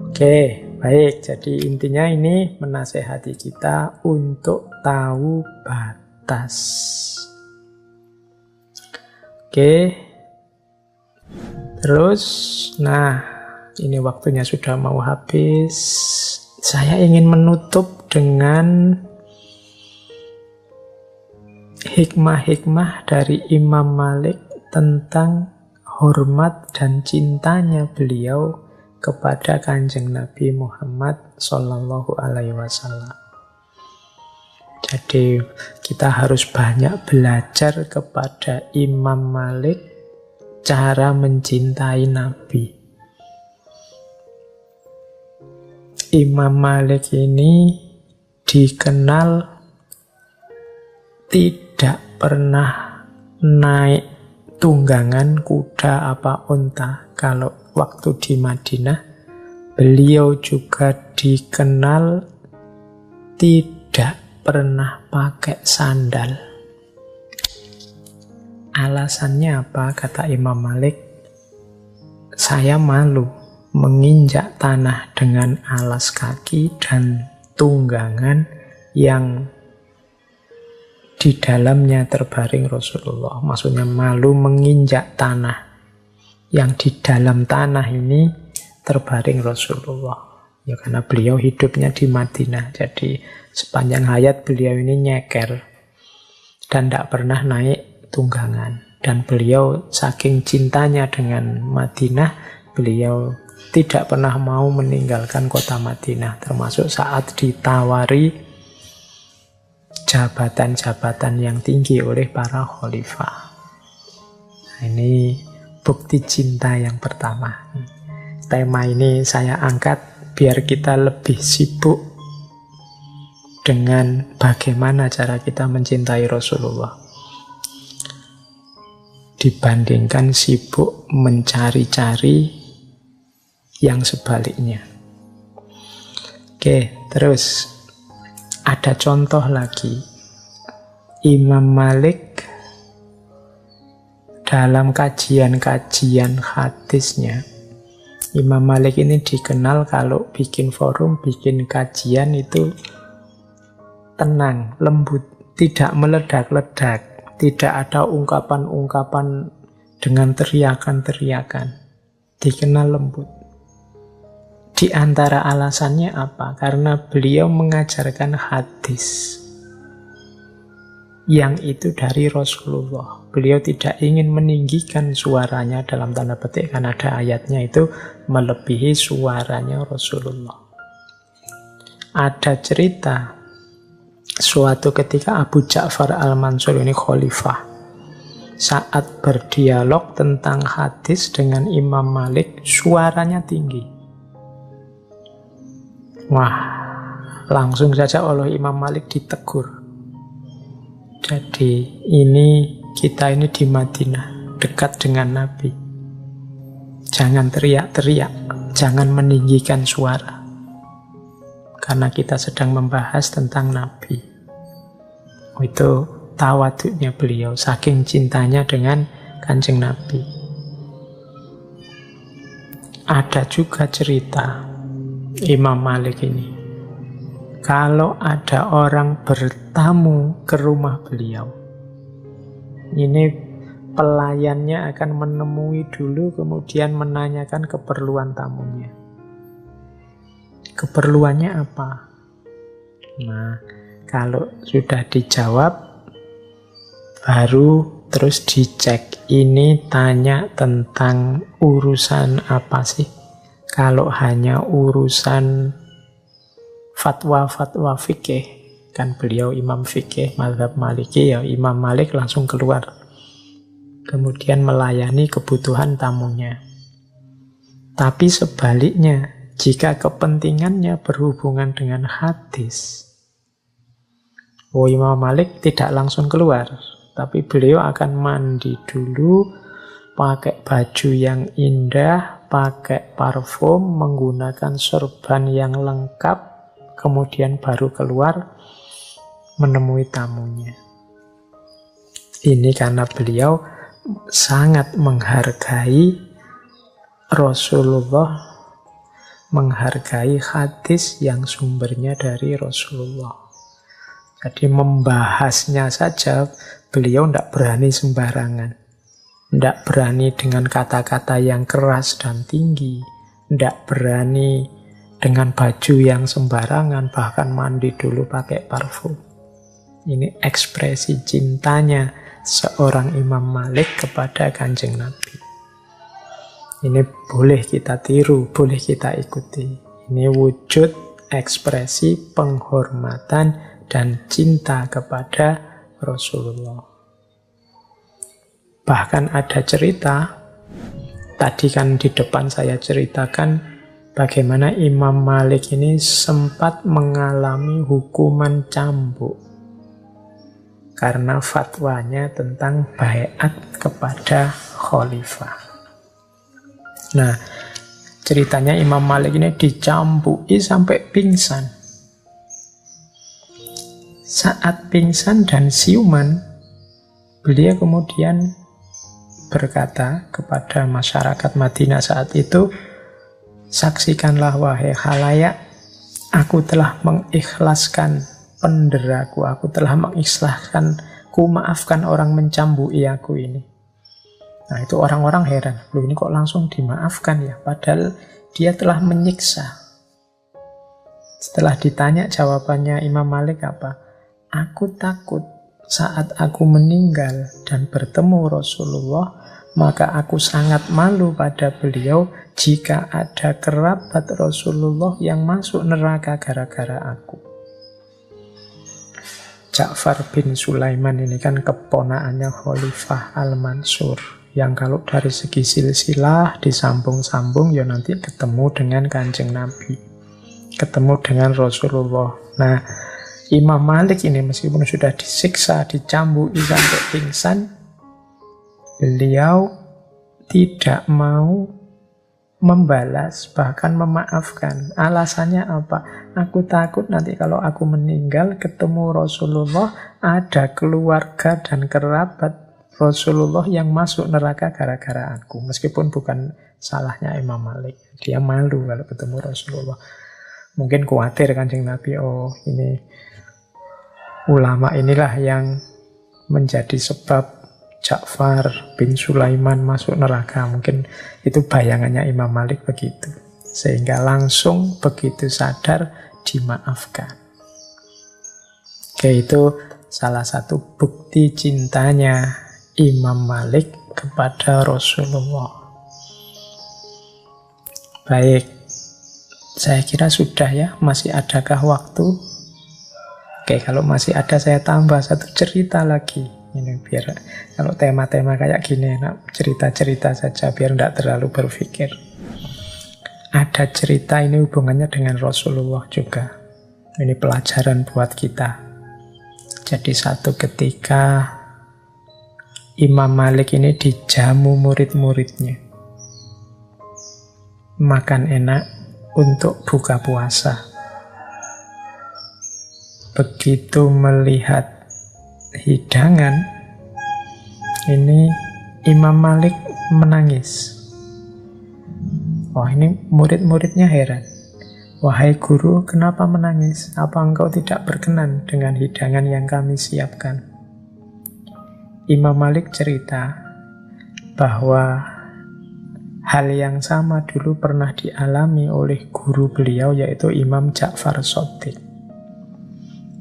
Oke, baik. Jadi intinya ini menasehati kita untuk tahu batas. Oke. Terus, nah ini waktunya sudah mau habis. Saya ingin menutup dengan hikmah-hikmah dari Imam Malik tentang hormat dan cintanya beliau kepada Kanjeng Nabi Muhammad Sallallahu Alaihi Wasallam. Jadi kita harus banyak belajar kepada Imam Malik cara mencintai Nabi. Imam Malik ini dikenal tidak pernah naik tunggangan kuda apa unta. Kalau waktu di Madinah, beliau juga dikenal tidak pernah pakai sandal. Alasannya apa? Kata Imam Malik, saya malu menginjak tanah dengan alas kaki dan tunggangan yang di dalamnya terbaring Rasulullah. Maksudnya malu menginjak tanah yang di dalam tanah ini terbaring Rasulullah. Ya karena beliau hidupnya di Madinah. Jadi sepanjang hayat beliau ini nyeker dan tidak pernah naik tunggangan. Dan beliau saking cintanya dengan Madinah, beliau tidak pernah mau meninggalkan kota Madinah, termasuk saat ditawari jabatan-jabatan yang tinggi oleh para khalifah. Nah, ini bukti cinta yang pertama. Tema ini saya angkat biar kita lebih sibuk dengan bagaimana cara kita mencintai Rasulullah dibandingkan sibuk mencari-cari yang sebaliknya. Oke, terus ada contoh lagi. Imam Malik dalam kajian-kajian hadisnya, Imam Malik ini dikenal kalau bikin forum, bikin kajian itu tenang, lembut, tidak meledak-ledak. Tidak ada ungkapan-ungkapan dengan teriakan-teriakan. Dikenal lembut. Di antara alasannya apa? Karena beliau mengajarkan hadis yang itu dari Rasulullah. Beliau tidak ingin meninggikan suaranya, dalam tanda petik, kan ada ayatnya itu melebihi suaranya Rasulullah. Ada cerita suatu ketika Abu Ja'far al-Mansur ini khalifah, saat berdialog tentang hadis dengan Imam Malik, suaranya tinggi. Wah, langsung saja oleh Imam Malik ditegur. Jadi kita ini di Madinah, dekat dengan Nabi. Jangan teriak-teriak, jangan meninggikan suara. Karena kita sedang membahas tentang Nabi. Itu tawaduknya beliau, saking cintanya dengan Kanjeng Nabi. Ada juga cerita Imam Malik ini, kalau ada orang bertamu ke rumah beliau, ini pelayannya akan menemui dulu, kemudian menanyakan keperluan tamunya. Keperluannya apa? Nah, kalau sudah dijawab, baru terus dicek. Ini tanya tentang urusan apa sih? Kalau hanya urusan fatwa-fatwa fikih, kan beliau imam fikih mazhab Maliki, ya Imam Malik langsung keluar, kemudian melayani kebutuhan tamunya. Tapi sebaliknya, jika kepentingannya berhubungan dengan hadis, Imam Malik tidak langsung keluar, tapi beliau akan mandi dulu, pakai baju yang indah, pakai parfum, menggunakan sorban yang lengkap, kemudian baru keluar menemui tamunya. Ini karena beliau sangat menghargai Rasulullah, menghargai hadis yang sumbernya dari Rasulullah. Jadi membahasnya saja beliau tidak berani sembarangan. Tidak berani dengan kata-kata yang keras dan tinggi. Tidak berani dengan baju yang sembarangan, bahkan mandi dulu pakai parfum. Ini ekspresi cintanya seorang Imam Malik kepada Kanjeng Nabi. Ini boleh kita tiru, boleh kita ikuti. Ini wujud ekspresi penghormatan dan cinta kepada Rasulullah. Bahkan ada cerita, tadi kan di depan saya ceritakan bagaimana Imam Malik ini sempat mengalami hukuman cambuk karena fatwanya tentang baiat kepada khalifah. Nah, ceritanya Imam Malik ini dicambuki sampai pingsan. Saat pingsan dan siuman, beliau kemudian berkata kepada masyarakat Madinah saat itu, "Saksikanlah wahai khalayak, aku telah mengikhlaskan penderaku, aku telah mengikhlaskan, ku maafkan orang mencambuki aku ini." Nah, itu orang-orang heran, loh ini kok langsung dimaafkan ya, padahal dia telah menyiksa. Setelah ditanya jawabannya Imam Malik apa? "Aku takut saat aku meninggal dan bertemu Rasulullah, maka aku sangat malu pada beliau jika ada kerabat Rasulullah yang masuk neraka gara-gara aku." Ja'far bin Sulaiman ini kan keponakannya Khalifah Al-Mansur, yang kalau dari segi silsilah disambung-sambung ya nanti ketemu dengan Kanjeng Nabi, ketemu dengan Rasulullah. Nah, Imam Malik ini meskipun sudah disiksa, dicambuki sampai pingsan, beliau tidak mau membalas, bahkan memaafkan. Alasannya apa? Aku takut nanti kalau aku meninggal ketemu Rasulullah, ada keluarga dan kerabat Rasulullah yang masuk neraka gara-gara aku. Meskipun bukan salahnya Imam Malik, dia malu kalau ketemu Rasulullah. Mungkin khawatir Kanjeng Nabi, ini ulama inilah yang menjadi sebab Ja'far bin Sulaiman masuk neraka. Mungkin itu bayangannya Imam Malik begitu. Sehingga langsung begitu sadar dimaafkan. Oke, itu salah satu bukti cintanya Imam Malik kepada Rasulullah. Baik, saya kira sudah ya. Masih adakah waktu? Oke, kalau masih ada saya tambah satu cerita lagi. Ini biar kalau tema-tema kayak gini enak cerita-cerita saja biar tidak terlalu berpikir. Ada cerita ini hubungannya dengan Rasulullah juga. Ini pelajaran buat kita. Jadi satu ketika Imam Malik ini dijamu murid-muridnya. Makan enak untuk buka puasa. Begitu melihat hidangan, ini Imam Malik menangis. Wah, ini murid-muridnya heran. Wahai guru, kenapa menangis? Apa engkau tidak berkenan dengan hidangan yang kami siapkan? Imam Malik cerita bahwa hal yang sama dulu pernah dialami oleh guru beliau, yaitu Imam Ja'far Shadiq.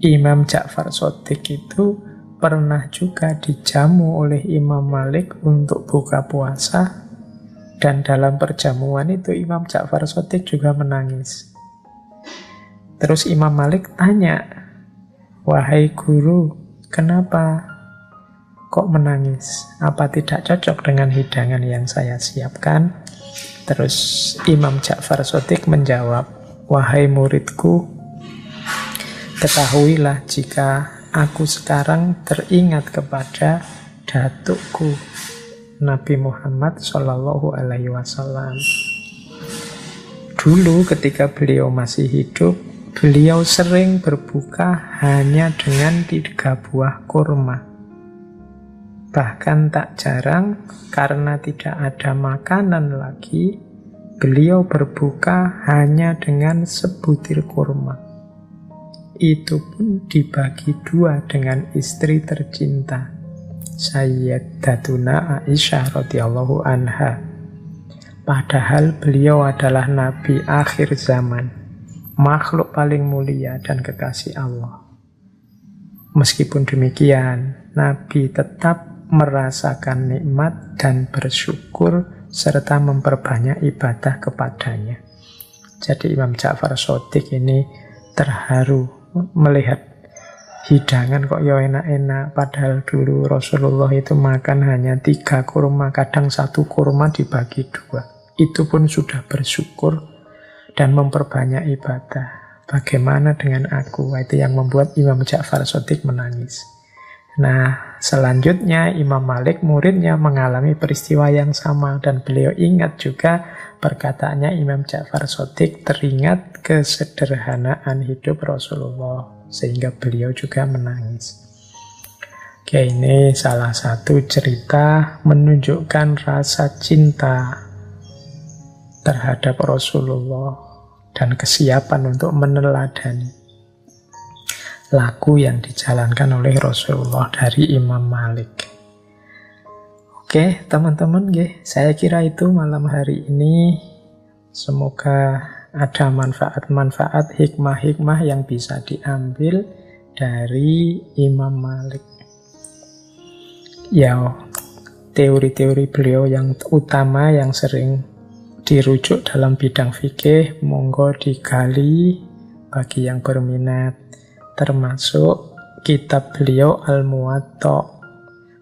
Imam Ja'far Shadiq itu pernah juga dijamu oleh Imam Malik untuk buka puasa, dan dalam perjamuan itu Imam Ja'far Shadiq juga menangis. Terus Imam Malik tanya, wahai guru, kenapa kok menangis? Apa tidak cocok dengan hidangan yang saya siapkan? Terus Imam Ja'far Shadiq menjawab, wahai muridku, ketahuilah jika aku sekarang teringat kepada datukku Nabi Muhammad Shallallahu Alaihi Wasallam. Dulu ketika beliau masih hidup, beliau sering berbuka hanya dengan 3 buah kurma. Bahkan tak jarang karena tidak ada makanan lagi, beliau berbuka hanya dengan sebutir kurma. Itu pun dibagi 2 dengan istri tercinta, Sayyidatuna Aisyah radhiyallahu anha. Padahal beliau adalah Nabi akhir zaman, makhluk paling mulia dan kekasih Allah. Meskipun demikian, Nabi tetap merasakan nikmat dan bersyukur serta memperbanyak ibadah kepadanya. Jadi Imam Ja'far Shadiq ini terharu melihat hidangan kok ya enak-enak, padahal dulu Rasulullah itu makan hanya 3 kurma, kadang 1 kurma dibagi 2. Itu pun sudah bersyukur dan memperbanyak ibadah. Bagaimana dengan aku? Itu yang membuat Imam Ja'far Shadiq menangis. Nah, selanjutnya Imam Malik, muridnya, mengalami peristiwa yang sama, dan beliau ingat juga perkataannya Imam Ja'far Shadiq, teringat kesederhanaan hidup Rasulullah, sehingga beliau juga menangis. Oke, ini salah satu cerita menunjukkan rasa cinta terhadap Rasulullah dan kesiapan untuk meneladani laku yang dijalankan oleh Rasulullah dari Imam Malik. Oke, teman-teman, saya kira itu malam hari ini. Semoga ada manfaat-manfaat, hikmah-hikmah yang bisa diambil dari Imam Malik. Ya, teori-teori beliau yang utama yang sering dirujuk dalam bidang fikih, monggo digali bagi yang berminat, termasuk kitab beliau Al-Muwatta.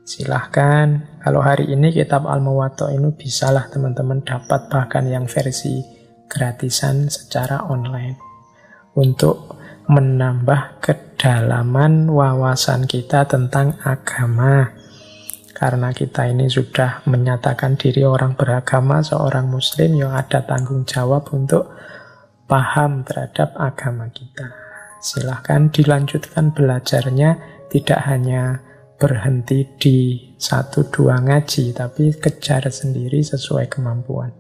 Silahkan, kalau hari ini kitab Al-Muwatta ini bisalah teman-teman dapat bahkan yang versi gratisan secara online untuk menambah kedalaman wawasan kita tentang agama. Karena kita ini sudah menyatakan diri orang beragama, seorang muslim yang ada tanggung jawab untuk paham terhadap agama kita. Silahkan dilanjutkan belajarnya, tidak hanya berhenti di 1-2 ngaji, tapi kejar sendiri sesuai kemampuan.